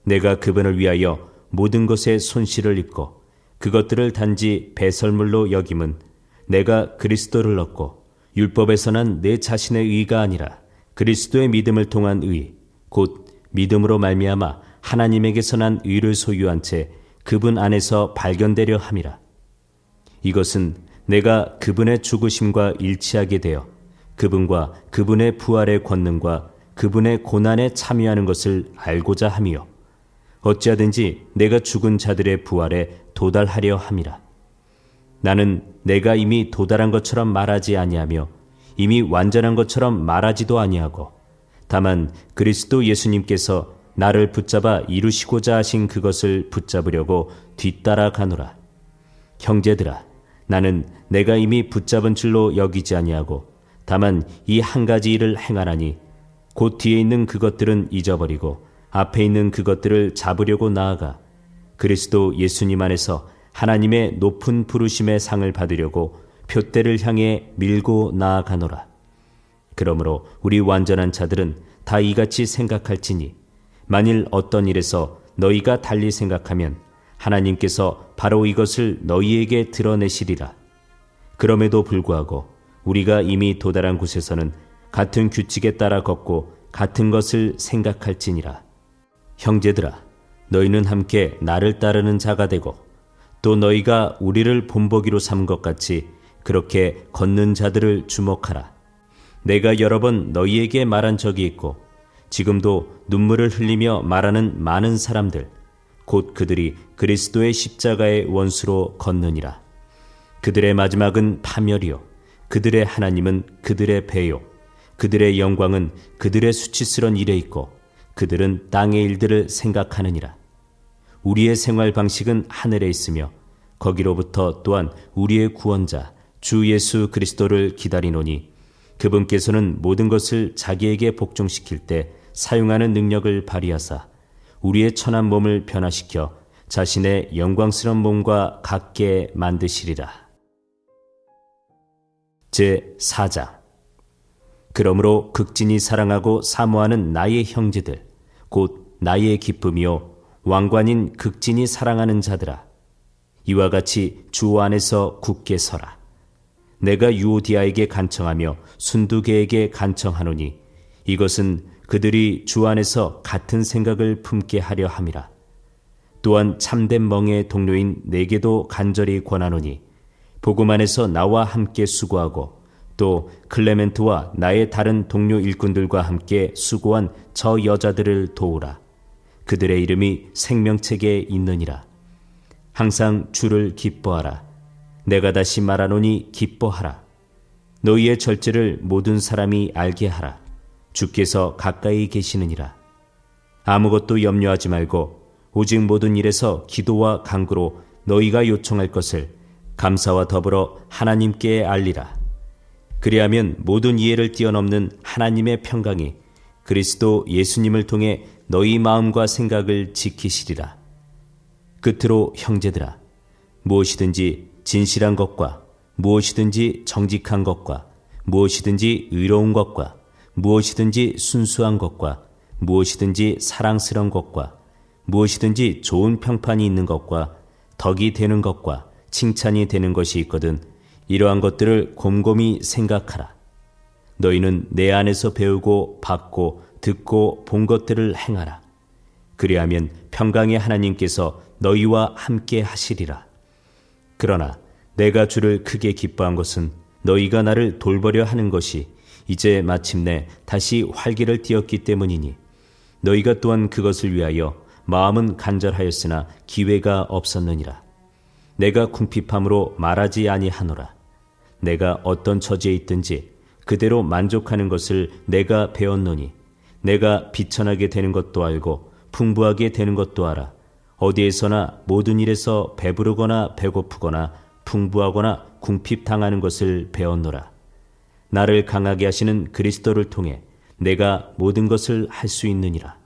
내가 그분을 위하여 모든 것에 손실을 입고 그것들을 단지 배설물로 여김은 내가 그리스도를 얻고 율법에서 난 내 자신의 의가 아니라 그리스도의 믿음을 통한 의, 곧 믿음으로 말미암아 하나님에게서 난 의를 소유한 채 그분 안에서 발견되려 함이라. 이것은 내가 그분의 죽으심과 일치하게 되어 그분과 그분의 부활의 권능과 그분의 고난에 참여하는 것을 알고자 함이요 어찌하든지 내가 죽은 자들의 부활에 도달하려 함이라. 나는 내가 이미 도달한 것처럼 말하지 아니하며 이미 완전한 것처럼 말하지도 아니하고 다만 그리스도 예수님께서 나를 붙잡아 이루시고자 하신 그것을 붙잡으려고 뒤따라 가노라. 형제들아, 나는 내가 이미 붙잡은 줄로 여기지 아니하고 다만 이 한 가지 일을 행하나니 곧 뒤에 있는 그것들은 잊어버리고 앞에 있는 그것들을 잡으려고 나아가 그리스도 예수님 안에서 하나님의 높은 부르심의 상을 받으려고 표대를 향해 밀고 나아가노라. 그러므로 우리 완전한 자들은 다 이같이 생각할지니 만일 어떤 일에서 너희가 달리 생각하면 하나님께서 바로 이것을 너희에게 드러내시리라. 그럼에도 불구하고 우리가 이미 도달한 곳에서는 같은 규칙에 따라 걷고 같은 것을 생각할지니라. 형제들아, 너희는 함께 나를 따르는 자가 되고 또 너희가 우리를 본보기로 삼은 것 같이 그렇게 걷는 자들을 주목하라. 내가 여러 번 너희에게 말한 적이 있고 지금도 눈물을 흘리며 말하는 많은 사람들, 곧 그들이 그리스도의 십자가의 원수로 걷느니라. 그들의 마지막은 파멸이요 그들의 하나님은 그들의 배요 그들의 영광은 그들의 수치스런 일에 있고 그들은 땅의 일들을 생각하느니라. 우리의 생활 방식은 하늘에 있으며 거기로부터 또한 우리의 구원자 주 예수 그리스도를 기다리노니 그분께서는 모든 것을 자기에게 복종시킬 때 사용하는 능력을 발휘하사 우리의 천한 몸을 변화시켜 자신의 영광스러운 몸과 같게 만드시리라. 제4장. 그러므로 극진히 사랑하고 사모하는 나의 형제들 곧 나의 기쁨이요 왕관인 극진히 사랑하는 자들아, 이와 같이 주 안에서 굳게 서라. 내가 유오디아에게 간청하며 순두계에게 간청하노니 이것은 그들이 주 안에서 같은 생각을 품게 하려 함이라. 또한 참된 멍의 동료인 내게도 간절히 권하노니 복음 안에서 나와 함께 수고하고 또 클레멘트와 나의 다른 동료 일꾼들과 함께 수고한 저 여자들을 도우라. 그들의 이름이 생명책에 있느니라. 항상 주를 기뻐하라. 내가 다시 말하노니 기뻐하라. 너희의 절제를 모든 사람이 알게 하라. 주께서 가까이 계시느니라. 아무것도 염려하지 말고 오직 모든 일에서 기도와 간구로 너희가 요청할 것을 감사와 더불어 하나님께 알리라. 그리하면 모든 이해를 뛰어넘는 하나님의 평강이 그리스도 예수님을 통해 너희 마음과 생각을 지키시리라. 끝으로 형제들아, 무엇이든지 진실한 것과 무엇이든지 정직한 것과 무엇이든지 의로운 것과 무엇이든지 순수한 것과 무엇이든지 사랑스러운 것과 무엇이든지 좋은 평판이 있는 것과 덕이 되는 것과 칭찬이 되는 것이 있거든 이러한 것들을 곰곰이 생각하라. 너희는 내 안에서 배우고 받고 듣고 본 것들을 행하라. 그리하면 평강의 하나님께서 너희와 함께 하시리라. 그러나 내가 주를 크게 기뻐한 것은 너희가 나를 돌보려 하는 것이 이제 마침내 다시 활기를 띠었기 때문이니 너희가 또한 그것을 위하여 마음은 간절하였으나 기회가 없었느니라. 내가 궁핍함으로 말하지 아니하노라. 내가 어떤 처지에 있든지 그대로 만족하는 것을 내가 배웠노니 내가 비천하게 되는 것도 알고 풍부하게 되는 것도 알아. 어디에서나 모든 일에서 배부르거나 배고프거나 풍부하거나 궁핍당하는 것을 배웠노라. 나를 강하게 하시는 그리스도를 통해 내가 모든 것을 할 수 있느니라.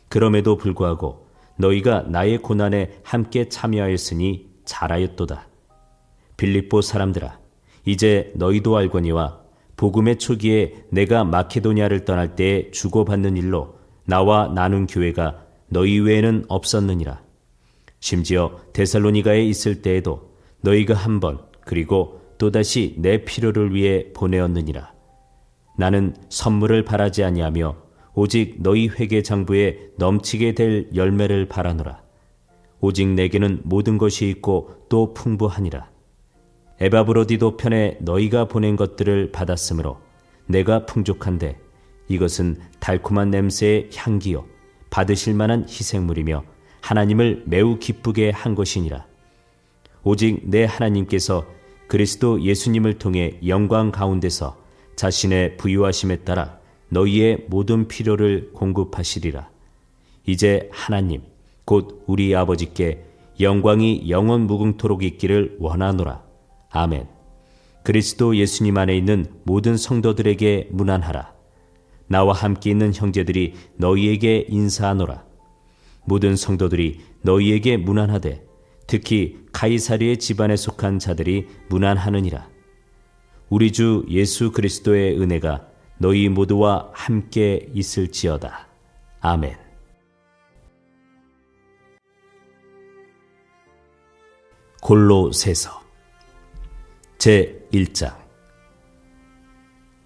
그럼에도 불구하고 너희가 나의 고난에 함께 참여하였으니 잘하였도다. 빌립보 사람들아, 이제 너희도 알거니와 복음의 초기에 내가 마케도니아를 떠날 때에 주고받는 일로 나와 나눈 교회가 너희 외에는 없었느니라. 심지어 데살로니가에 있을 때에도 너희가 한 번 그리고 또다시 내 필요를 위해 보내었느니라. 나는 선물을 바라지 아니하며 오직 너희 회개 장부에 넘치게 될 열매를 바라노라. 오직 내게는 모든 것이 있고 또 풍부하니라. 에바브로디도 편에 너희가 보낸 것들을 받았으므로 내가 풍족한데 이것은 달콤한 냄새의 향기요 받으실 만한 희생물이며 하나님을 매우 기쁘게 한 것이니라. 오직 내 하나님께서 그리스도 예수님을 통해 영광 가운데서 자신의 부유하심에 따라 너희의 모든 필요를 공급하시리라. 이제 하나님 곧 우리 아버지께 영광이 영원 무궁토록 있기를 원하노라. 아멘. 그리스도 예수님 안에 있는 모든 성도들에게 문안하라. 나와 함께 있는 형제들이 너희에게 인사하노라. 모든 성도들이 너희에게 문안하되 특히 가이사랴의 집안에 속한 자들이 문안하느니라. 우리 주 예수 그리스도의 은혜가 너희 모두와 함께 있을지어다. 아멘. 골로새서 제1장.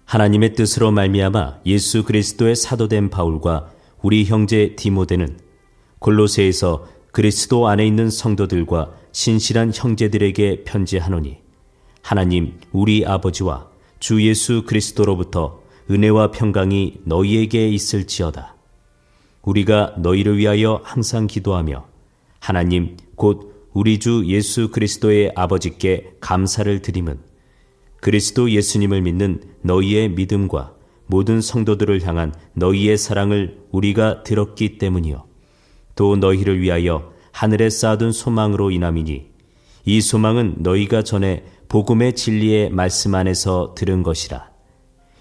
하나님의 뜻으로 말미암아 예수 그리스도의 사도된 바울과 우리 형제 디모데는 골로새에서 그리스도 안에 있는 성도들과 신실한 형제들에게 편지하노니, 하나님 우리 아버지와 주 예수 그리스도로부터 은혜와 평강이 너희에게 있을지어다. 우리가 너희를 위하여 항상 기도하며 하나님 곧 우리 주 예수 그리스도의 아버지께 감사를 드림은 그리스도 예수님을 믿는 너희의 믿음과 모든 성도들을 향한 너희의 사랑을 우리가 들었기 때문이요, 또 너희를 위하여 하늘에 쌓아둔 소망으로 인함이니, 이 소망은 너희가 전에 복음의 진리의 말씀 안에서 들은 것이라.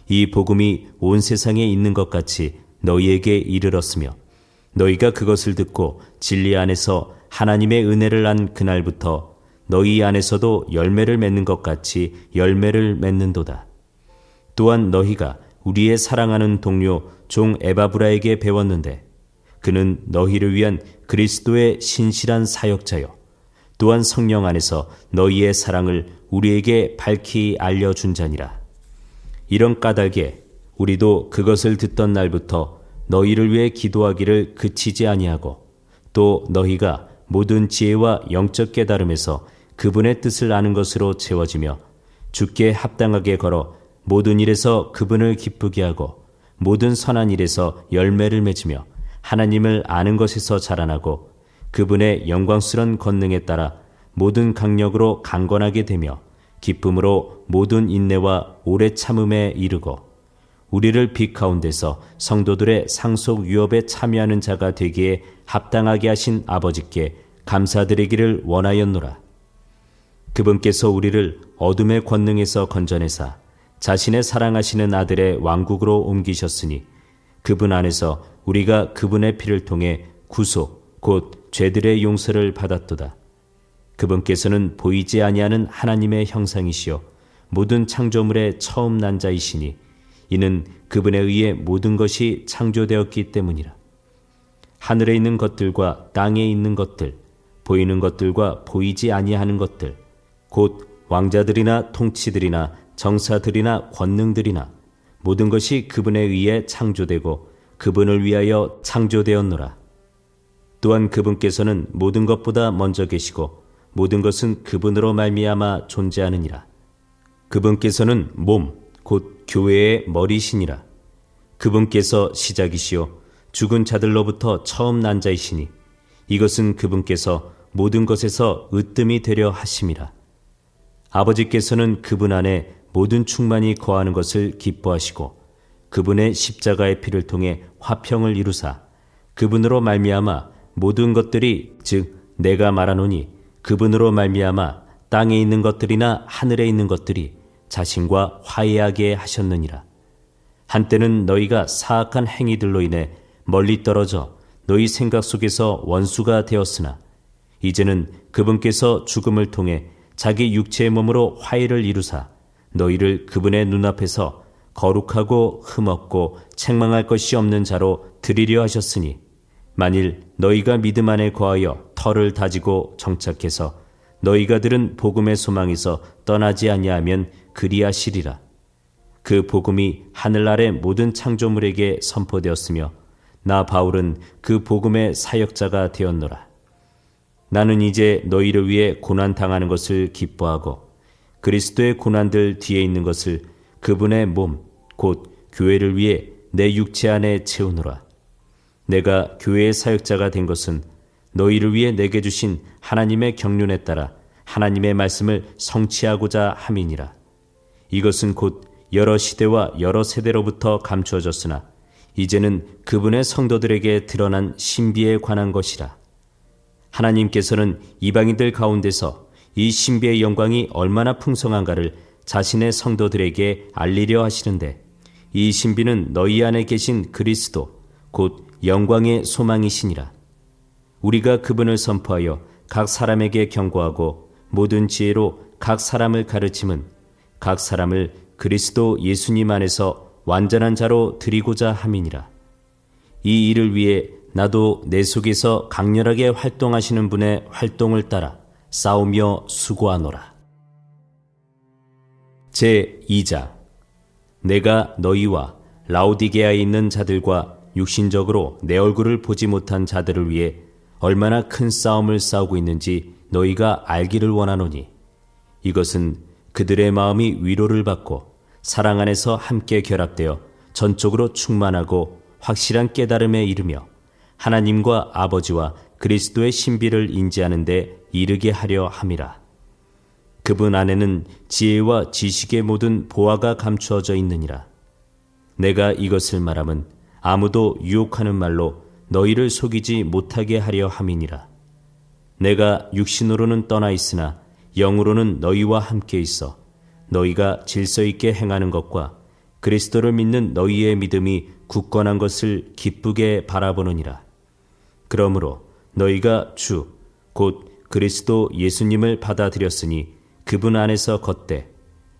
이 복음이 온 세상에 있는 것 같이 너희에게 이르렀으며, 너희가 그것을 듣고 진리 안에서 하나님의 은혜를 안 그날부터 너희 안에서도 열매를 맺는 것 같이 열매를 맺는도다. 또한 너희가 우리의 사랑하는 동료 종 에바브라에게 배웠는데, 그는 너희를 위한 그리스도의 신실한 사역자요, 또한 성령 안에서 너희의 사랑을 우리에게 밝히 알려준 자니라. 이런 까닭에 우리도 그것을 듣던 날부터 너희를 위해 기도하기를 그치지 아니하고, 또 너희가 모든 지혜와 영적 깨달음에서 그분의 뜻을 아는 것으로 채워지며 주께 합당하게 걸어 모든 일에서 그분을 기쁘게 하고 모든 선한 일에서 열매를 맺으며 하나님을 아는 것에서 자라나고 그분의 영광스러운 권능에 따라 모든 강력으로 강건하게 되며 기쁨으로 모든 인내와 오래 참음에 이르고, 우리를 빛 가운데서 성도들의 상속 유업에 참여하는 자가 되기에 합당하게 하신 아버지께 감사드리기를 원하였노라. 그분께서 우리를 어둠의 권능에서 건져내사 자신의 사랑하시는 아들의 왕국으로 옮기셨으니, 그분 안에서 우리가 그분의 피를 통해 구속 곧 죄들의 용서를 받았도다. 그분께서는 보이지 아니하는 하나님의 형상이시요 모든 창조물의 처음 난 자이시니, 이는 그분에 의해 모든 것이 창조되었기 때문이라. 하늘에 있는 것들과 땅에 있는 것들, 보이는 것들과 보이지 아니하는 것들, 곧 왕자들이나 통치들이나 정사들이나 권능들이나 모든 것이 그분에 의해 창조되고 그분을 위하여 창조되었노라. 또한 그분께서는 모든 것보다 먼저 계시고 모든 것은 그분으로 말미암아 존재하느니라. 그분께서는 몸, 곧 교회의 머리시니라. 그분께서 시작이시요 죽은 자들로부터 처음 난 자이시니, 이것은 그분께서 모든 것에서 으뜸이 되려 하심이라. 아버지께서는 그분 안에 모든 충만이 거하는 것을 기뻐하시고 그분의 십자가의 피를 통해 화평을 이루사 그분으로 말미암아 모든 것들이, 즉 내가 말하노니 그분으로 말미암아 땅에 있는 것들이나 하늘에 있는 것들이 자신과 화해하게 하셨느니라. 한때는 너희가 사악한 행위들로 인해 멀리 떨어져 너희 생각 속에서 원수가 되었으나, 이제는 그분께서 죽음을 통해 자기 육체의 몸으로 화해를 이루사 너희를 그분의 눈앞에서 거룩하고 흠없고 책망할 것이 없는 자로 드리려 하셨으니, 만일 너희가 믿음 안에 거하여 털을 다지고 정착해서 너희가 들은 복음의 소망에서 떠나지 아니하면 그리하시리라. 그 복음이 하늘 아래 모든 창조물에게 선포되었으며 나 바울은 그 복음의 사역자가 되었노라. 나는 이제 너희를 위해 고난 당하는 것을 기뻐하고 그리스도의 고난들 뒤에 있는 것을 그분의 몸, 곧 교회를 위해 내 육체 안에 채우노라. 내가 교회의 사역자가 된 것은 너희를 위해 내게 주신 하나님의 경륜에 따라 하나님의 말씀을 성취하고자 함이니라. 이것은 곧 여러 시대와 여러 세대로부터 감추어졌으나 이제는 그분의 성도들에게 드러난 신비에 관한 것이라. 하나님께서는 이방인들 가운데서 이 신비의 영광이 얼마나 풍성한가를 자신의 성도들에게 알리려 하시는데, 이 신비는 너희 안에 계신 그리스도 곧 영광의 소망이시니라. 우리가 그분을 선포하여 각 사람에게 경고하고 모든 지혜로 각 사람을 가르침은 각 사람을 그리스도 예수님 안에서 완전한 자로 드리고자 함이니라. 이 일을 위해 나도 내 속에서 강렬하게 활동하시는 분의 활동을 따라 싸우며 수고하노라. 제2장. 내가 너희와 라오디게아에 있는 자들과 육신적으로 내 얼굴을 보지 못한 자들을 위해 얼마나 큰 싸움을 싸우고 있는지 너희가 알기를 원하노니, 이것은 그들의 마음이 위로를 받고 사랑 안에서 함께 결합되어 전적으로 충만하고 확실한 깨달음에 이르며 하나님과 아버지와 그리스도의 신비를 인지하는 데 이르게 하려 함이라. 그분 안에는 지혜와 지식의 모든 보화가 감추어져 있느니라. 내가 이것을 말함은 아무도 유혹하는 말로 너희를 속이지 못하게 하려 함이니라. 내가 육신으로는 떠나 있으나 영으로는 너희와 함께 있어 너희가 질서 있게 행하는 것과 그리스도를 믿는 너희의 믿음이 굳건한 것을 기쁘게 바라보느니라. 그러므로 너희가 주 곧 그리스도 예수님을 받아들였으니 그분 안에서 걷되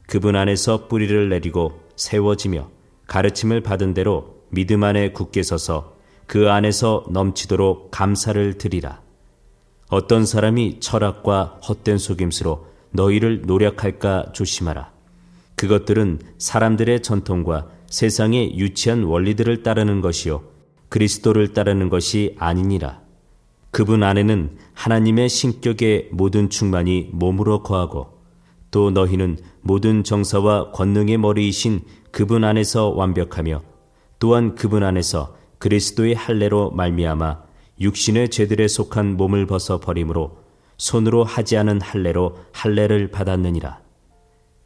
그분 안에서 뿌리를 내리고 세워지며 가르침을 받은 대로 믿음 안에 굳게 서서 그 안에서 넘치도록 감사를 드리라. 어떤 사람이 철학과 헛된 속임수로 너희를 노력할까 조심하라. 그것들은 사람들의 전통과 세상의 유치한 원리들을 따르는 것이요 그리스도를 따르는 것이 아니니라. 그분 안에는 하나님의 신격의 모든 충만이 몸으로 거하고 또 너희는 모든 정사와 권능의 머리이신 그분 안에서 완벽하며 또한 그분 안에서 그리스도의 할례로 말미암아 육신의 죄들에 속한 몸을 벗어 버림으로 손으로 하지 않은 할례로 할례를 받았느니라.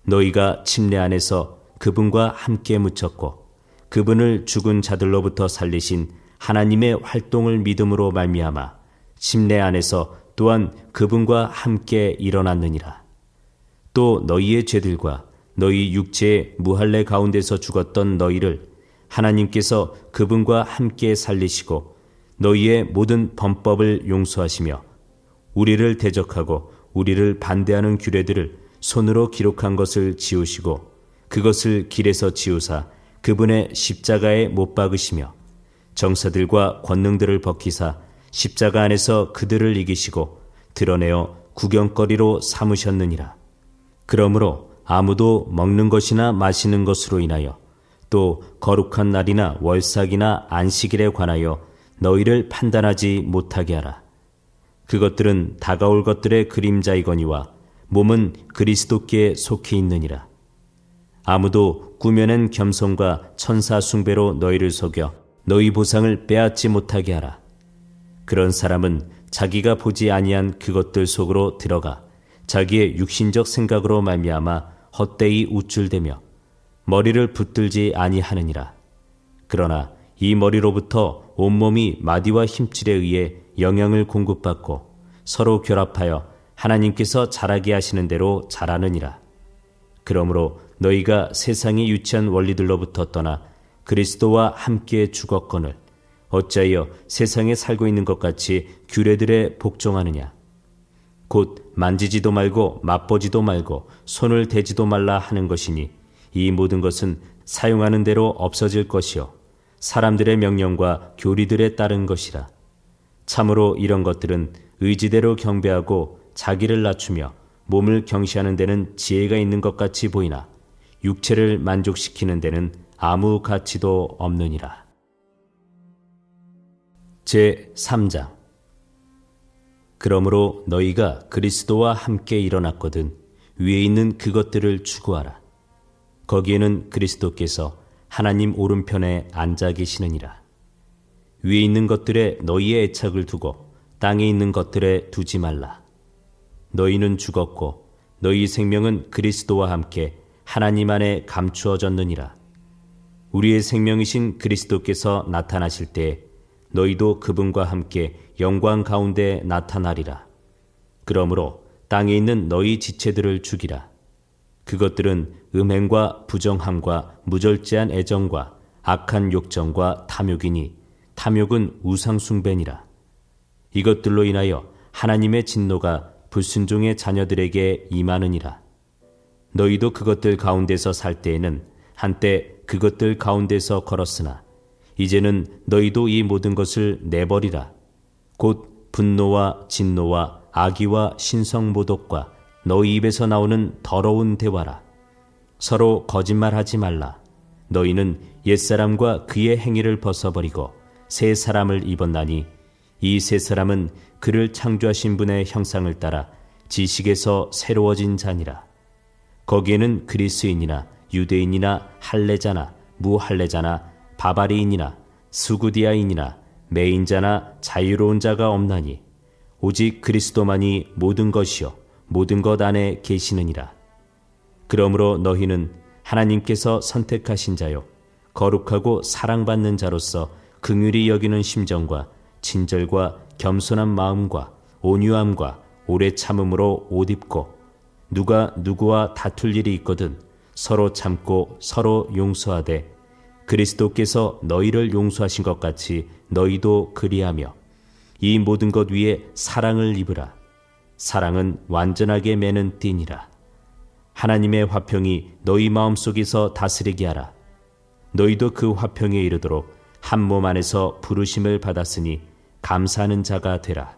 너희가 침례 안에서 그분과 함께 묻혔고 그분을 죽은 자들로부터 살리신 하나님의 활동을 믿음으로 말미암아 침례 안에서 또한 그분과 함께 일어났느니라. 또 너희의 죄들과 너희 육체의 무할례 가운데서 죽었던 너희를 하나님께서 그분과 함께 살리시고 너희의 모든 범법을 용서하시며 우리를 대적하고 우리를 반대하는 규례들을 손으로 기록한 것을 지우시고 그것을 길에서 지우사 그분의 십자가에 못 박으시며 정사들과 권능들을 벗기사 십자가 안에서 그들을 이기시고 드러내어 구경거리로 삼으셨느니라. 그러므로 아무도 먹는 것이나 마시는 것으로 인하여 또 거룩한 날이나 월삭이나 안식일에 관하여 너희를 판단하지 못하게 하라. 그것들은 다가올 것들의 그림자이거니와 몸은 그리스도께 속해 있느니라. 아무도 꾸며낸 겸손과 천사 숭배로 너희를 속여 너희 보상을 빼앗지 못하게 하라. 그런 사람은 자기가 보지 아니한 그것들 속으로 들어가 자기의 육신적 생각으로 말미암아 헛되이 우쭐대며 머리를 붙들지 아니하느니라. 그러나 이 머리로부터 온몸이 마디와 힘줄에 의해 영향을 공급받고 서로 결합하여 하나님께서 자라게 하시는 대로 자라느니라. 그러므로 너희가 세상의 유치한 원리들로부터 떠나 그리스도와 함께 죽었거늘 어찌하여 세상에 살고 있는 것 같이 규례들에 복종하느냐. 곧 만지지도 말고 맛보지도 말고 손을 대지도 말라 하는 것이니 이 모든 것은 사용하는 대로 없어질 것이요 사람들의 명령과 교리들에 따른 것이라. 참으로 이런 것들은 의지대로 경배하고 자기를 낮추며 몸을 경시하는 데는 지혜가 있는 것 같이 보이나 육체를 만족시키는 데는 아무 가치도 없느니라. 제3장. 그러므로 너희가 그리스도와 함께 일어났거든 위에 있는 그것들을 추구하라. 거기에는 그리스도께서 하나님 오른편에 앉아 계시느니라. 위에 있는 것들에 너희의 애착을 두고 땅에 있는 것들에 두지 말라. 너희는 죽었고 너희 생명은 그리스도와 함께 하나님 안에 감추어졌느니라. 우리의 생명이신 그리스도께서 나타나실 때 너희도 그분과 함께 영광 가운데 나타나리라. 그러므로 땅에 있는 너희 지체들을 죽이라. 그것들은 음행과 부정함과 무절제한 애정과 악한 욕정과 탐욕이니 탐욕은 우상숭배니라. 이것들로 인하여 하나님의 진노가 불순종의 자녀들에게 임하느니라. 너희도 그것들 가운데서 살 때에는 한때 그것들 가운데서 걸었으나 이제는 너희도 이 모든 것을 내버리라. 곧 분노와 진노와 악의와 신성모독과 너희 입에서 나오는 더러운 대화라. 서로 거짓말하지 말라. 너희는 옛사람과 그의 행위를 벗어버리고 새 사람을 입었나니 이 새 사람은 그를 창조하신 분의 형상을 따라 지식에서 새로워진 자니라. 거기에는 그리스인이나 유대인이나 할례자나 무할례자나 바바리인이나 수구디아인이나 매인자나 자유로운 자가 없나니 오직 그리스도만이 모든 것이요 모든 것 안에 계시느니라. 그러므로 너희는 하나님께서 선택하신 자요 거룩하고 사랑받는 자로서 긍휼히 여기는 심정과 친절과 겸손한 마음과 온유함과 오래 참음으로 옷 입고 누가 누구와 다툴 일이 있거든 서로 참고 서로 용서하되 그리스도께서 너희를 용서하신 것 같이 너희도 그리하며 이 모든 것 위에 사랑을 입으라. 사랑은 완전하게 매는 띠니라. 하나님의 화평이 너희 마음속에서 다스리게 하라. 너희도 그 화평에 이르도록 한 몸 안에서 부르심을 받았으니 감사하는 자가 되라.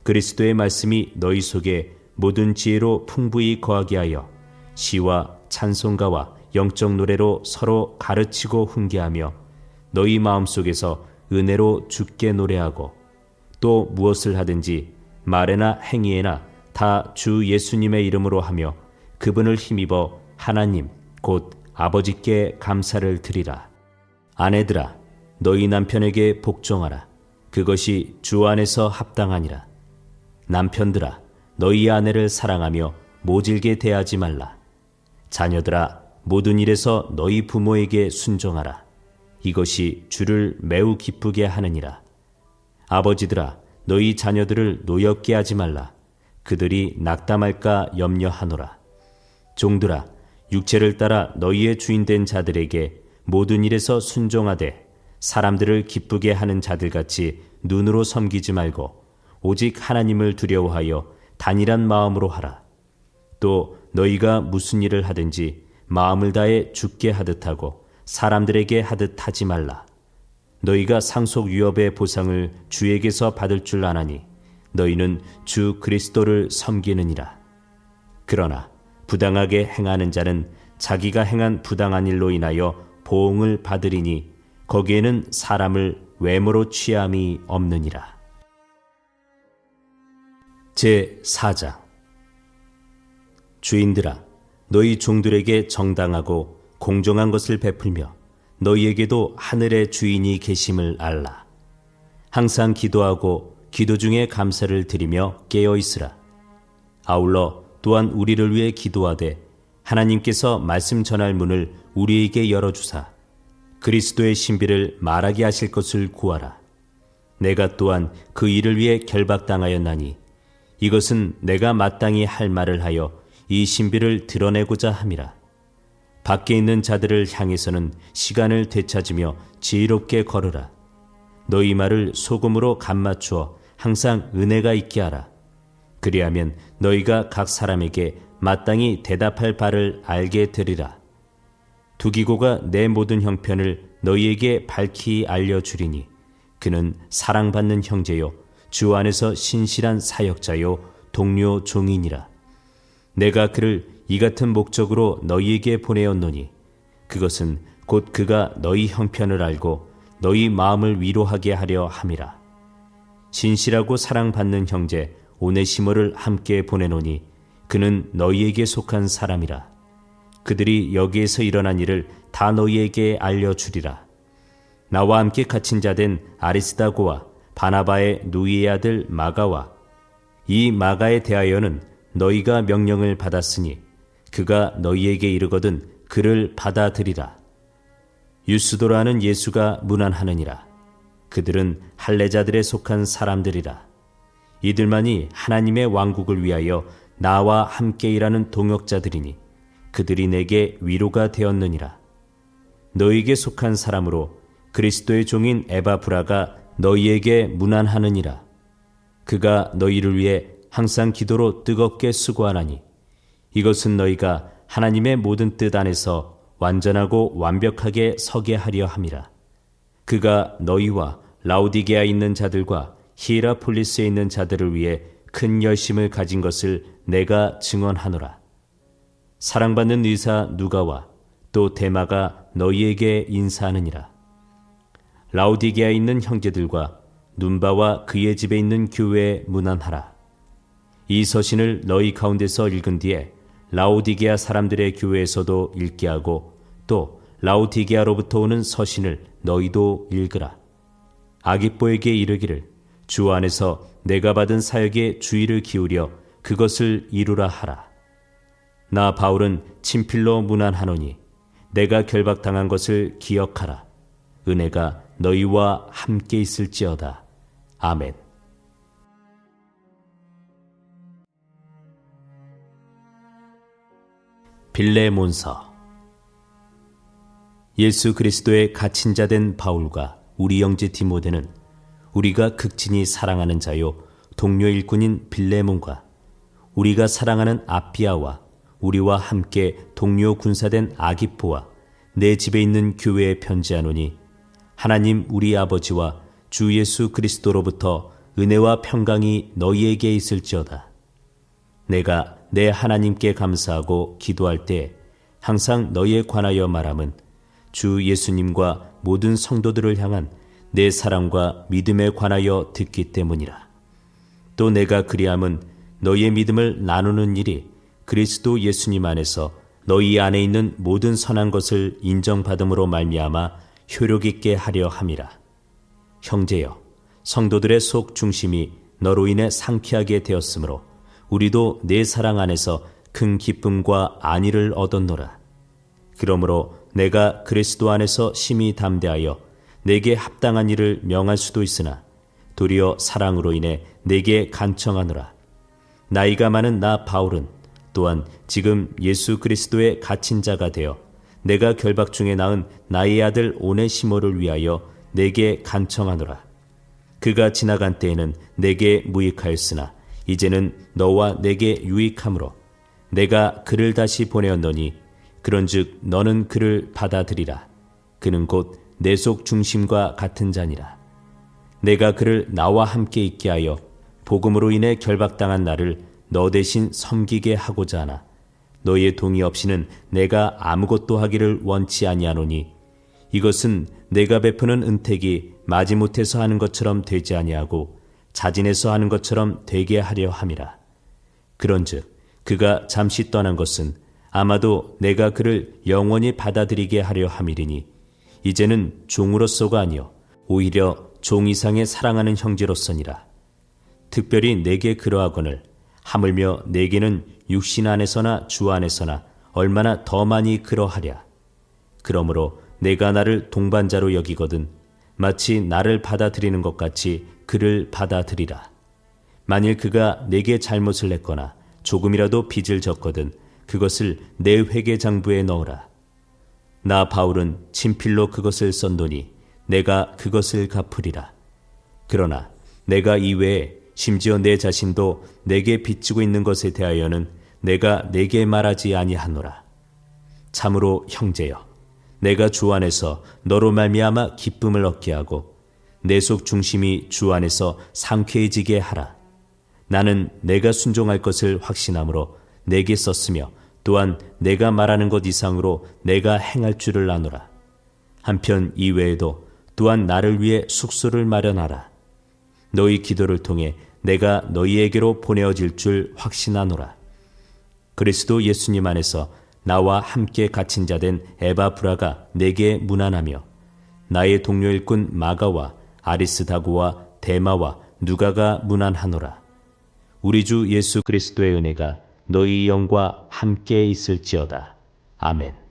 그리스도의 말씀이 너희 속에 모든 지혜로 풍부히 거하게 하여 시와 찬송가와 영적 노래로 서로 가르치고 훈계하며 너희 마음속에서 은혜로 주께 노래하고 또 무엇을 하든지 말에나 행위에나 다 주 예수님의 이름으로 하며 그분을 힘입어 하나님 곧 아버지께 감사를 드리라. 아내들아 너희 남편에게 복종하라. 그것이 주 안에서 합당하니라. 남편들아 너희 아내를 사랑하며 모질게 대하지 말라. 자녀들아 모든 일에서 너희 부모에게 순종하라. 이것이 주를 매우 기쁘게 하느니라. 아버지들아 너희 자녀들을 노엽게 하지 말라. 그들이 낙담할까 염려하노라. 종들아 육체를 따라 너희의 주인된 자들에게 모든 일에서 순종하되 사람들을 기쁘게 하는 자들같이 눈으로 섬기지 말고 오직 하나님을 두려워하여 단일한 마음으로 하라. 또 너희가 무슨 일을 하든지 마음을 다해 주께 하듯 하고 사람들에게 하듯 하지 말라. 너희가 상속 유업의 보상을 주에게서 받을 줄 아나니 너희는 주 그리스도를 섬기느니라. 그러나 부당하게 행하는 자는 자기가 행한 부당한 일로 인하여 보응을 받으리니 거기에는 사람을 외모로 취함이 없느니라. 제4장 주인들아 너희 종들에게 정당하고 공정한 것을 베풀며 너희에게도 하늘의 주인이 계심을 알라. 항상 기도하고 기도 중에 감사를 드리며 깨어 있으라. 아울러 또한 우리를 위해 기도하되 하나님께서 말씀 전할 문을 우리에게 열어주사 그리스도의 신비를 말하게 하실 것을 구하라. 내가 또한 그 일을 위해 결박당하였나니 이것은 내가 마땅히 할 말을 하여 이 신비를 드러내고자 함이라. 밖에 있는 자들을 향해서는 시간을 되찾으며 지혜롭게 걸으라. 너희 말을 소금으로 간맞추어 항상 은혜가 있게 하라. 그리하면 너희가 각 사람에게 마땅히 대답할 바를 알게 되리라. 두기고가 내 모든 형편을 너희에게 밝히 알려주리니 그는 사랑받는 형제요 주 안에서 신실한 사역자요 동료 종이니라. 내가 그를 이 같은 목적으로 너희에게 보내었노니 그것은 곧 그가 너희 형편을 알고 너희 마음을 위로하게 하려 함이라. 신실하고 사랑받는 형제 오네시모를 함께 보내노니 그는 너희에게 속한 사람이라. 그들이 여기에서 일어난 일을 다 너희에게 알려주리라. 나와 함께 갇힌 자 된 아리스다고와 바나바의 누이의 아들 마가와 이 마가에 대하여는 너희가 명령을 받았으니 그가 너희에게 이르거든 그를 받아들이라. 유스도라는 예수가 문안하느니라. 그들은 할례자들에 속한 사람들이라. 이들만이 하나님의 왕국을 위하여 나와 함께 일하는 동역자들이니 그들이 내게 위로가 되었느니라. 너희에게 속한 사람으로 그리스도의 종인 에바브라가 너희에게 문안하느니라. 그가 너희를 위해 항상 기도로 뜨겁게 수고하나니 이것은 너희가 하나님의 모든 뜻 안에서 완전하고 완벽하게 서게 하려 함이라. 그가 너희와 라오디게아에 있는 자들과 히에라폴리스에 있는 자들을 위해 큰 열심을 가진 것을 내가 증언하노라. 사랑받는 의사 누가와 또 데마가 너희에게 인사하느니라. 라오디게아에 있는 형제들과 눈바와 그의 집에 있는 교회에 문안하라. 이 서신을 너희 가운데서 읽은 뒤에 라오디게아 사람들의 교회에서도 읽게 하고 또 라오디게아로부터 오는 서신을 너희도 읽으라. 아기뽀에게 이르기를 주 안에서 내가 받은 사역에 주의를 기울여 그것을 이루라 하라. 나 바울은 친필로 문안하노니 내가 결박당한 것을 기억하라. 은혜가 너희와 함께 있을지어다. 아멘. 빌레몬서. 예수 그리스도의 갇힌 자 된 바울과 우리 형제 디모데는 우리가 극진히 사랑하는 자요 동료 일꾼인 빌레몬과 우리가 사랑하는 아피아와 우리와 함께 동료 군사된 아기포와 내 집에 있는 교회에 편지하노니 하나님 우리 아버지와 주 예수 그리스도로부터 은혜와 평강이 너희에게 있을지어다. 내가 내 하나님께 감사하고 기도할 때 항상 너희에 관하여 말함은 주 예수님과 모든 성도들을 향한 내 사랑과 믿음에 관하여 듣기 때문이라. 또 내가 그리함은 너희의 믿음을 나누는 일이 그리스도 예수님 안에서 너희 안에 있는 모든 선한 것을 인정받음으로 말미암아 효력 있게 하려 함이라. 형제여, 성도들의 속 중심이 너로 인해 상쾌하게 되었으므로 우리도 내 사랑 안에서 큰 기쁨과 안위를 얻었노라. 그러므로 내가 그리스도 안에서 심히 담대하여 내게 합당한 일을 명할 수도 있으나 도리어 사랑으로 인해 내게 간청하노라. 나이가 많은 나 바울은 또한 지금 예수 그리스도의 갇힌 자가 되어 내가 결박 중에 낳은 나의 아들 오네시모를 위하여 내게 간청하노라. 그가 지나간 때에는 내게 무익하였으나 이제는 너와 내게 유익함으로 내가 그를 다시 보내었노니 그런즉 너는 그를 받아들이라. 그는 곧 내 속 중심과 같은 자니라. 내가 그를 나와 함께 있게 하여 복음으로 인해 결박당한 나를 너 대신 섬기게 하고자 하나 너희의 동의 없이는 내가 아무것도 하기를 원치 아니하노니 이것은 내가 베푸는 은택이 마지못해서 하는 것처럼 되지 아니하고 자진해서 하는 것처럼 되게 하려 함이라. 그런즉 그가 잠시 떠난 것은 아마도 내가 그를 영원히 받아들이게 하려 함이리니 이제는 종으로서가 아니요 오히려 종 이상의 사랑하는 형제로서니라. 특별히 내게 그러하거늘 하물며 내게는 육신 안에서나 주 안에서나 얼마나 더 많이 그러하랴. 그러므로 내가 나를 동반자로 여기거든 마치 나를 받아들이는 것 같이 그를 받아들이라. 만일 그가 내게 잘못을 했거나 조금이라도 빚을 졌거든 그것을 내 회계장부에 넣으라. 나 바울은 친필로 그것을 썼노니 내가 그것을 갚으리라. 그러나 내가 이외에 심지어 내 자신도 내게 빚지고 있는 것에 대하여는 내가 내게 말하지 아니하노라. 참으로 형제여, 내가 주 안에서 너로 말미암아 기쁨을 얻게 하고 내 속 중심이 주 안에서 상쾌해지게 하라. 나는 내가 순종할 것을 확신함으로 내게 썼으며 또한 내가 말하는 것 이상으로 내가 행할 줄을 아노라. 한편 이외에도 또한 나를 위해 숙소를 마련하라. 너희 기도를 통해 내가 너희에게로 보내어질 줄 확신하노라. 그리스도 예수님 안에서 나와 함께 갇힌 자 된 에바브라가 내게 문안하며 나의 동료 일꾼 마가와 아리스다고와 데마와 누가가 문안하노라. 우리 주 예수 그리스도의 은혜가 너희 영과 함께 있을지어다. 아멘.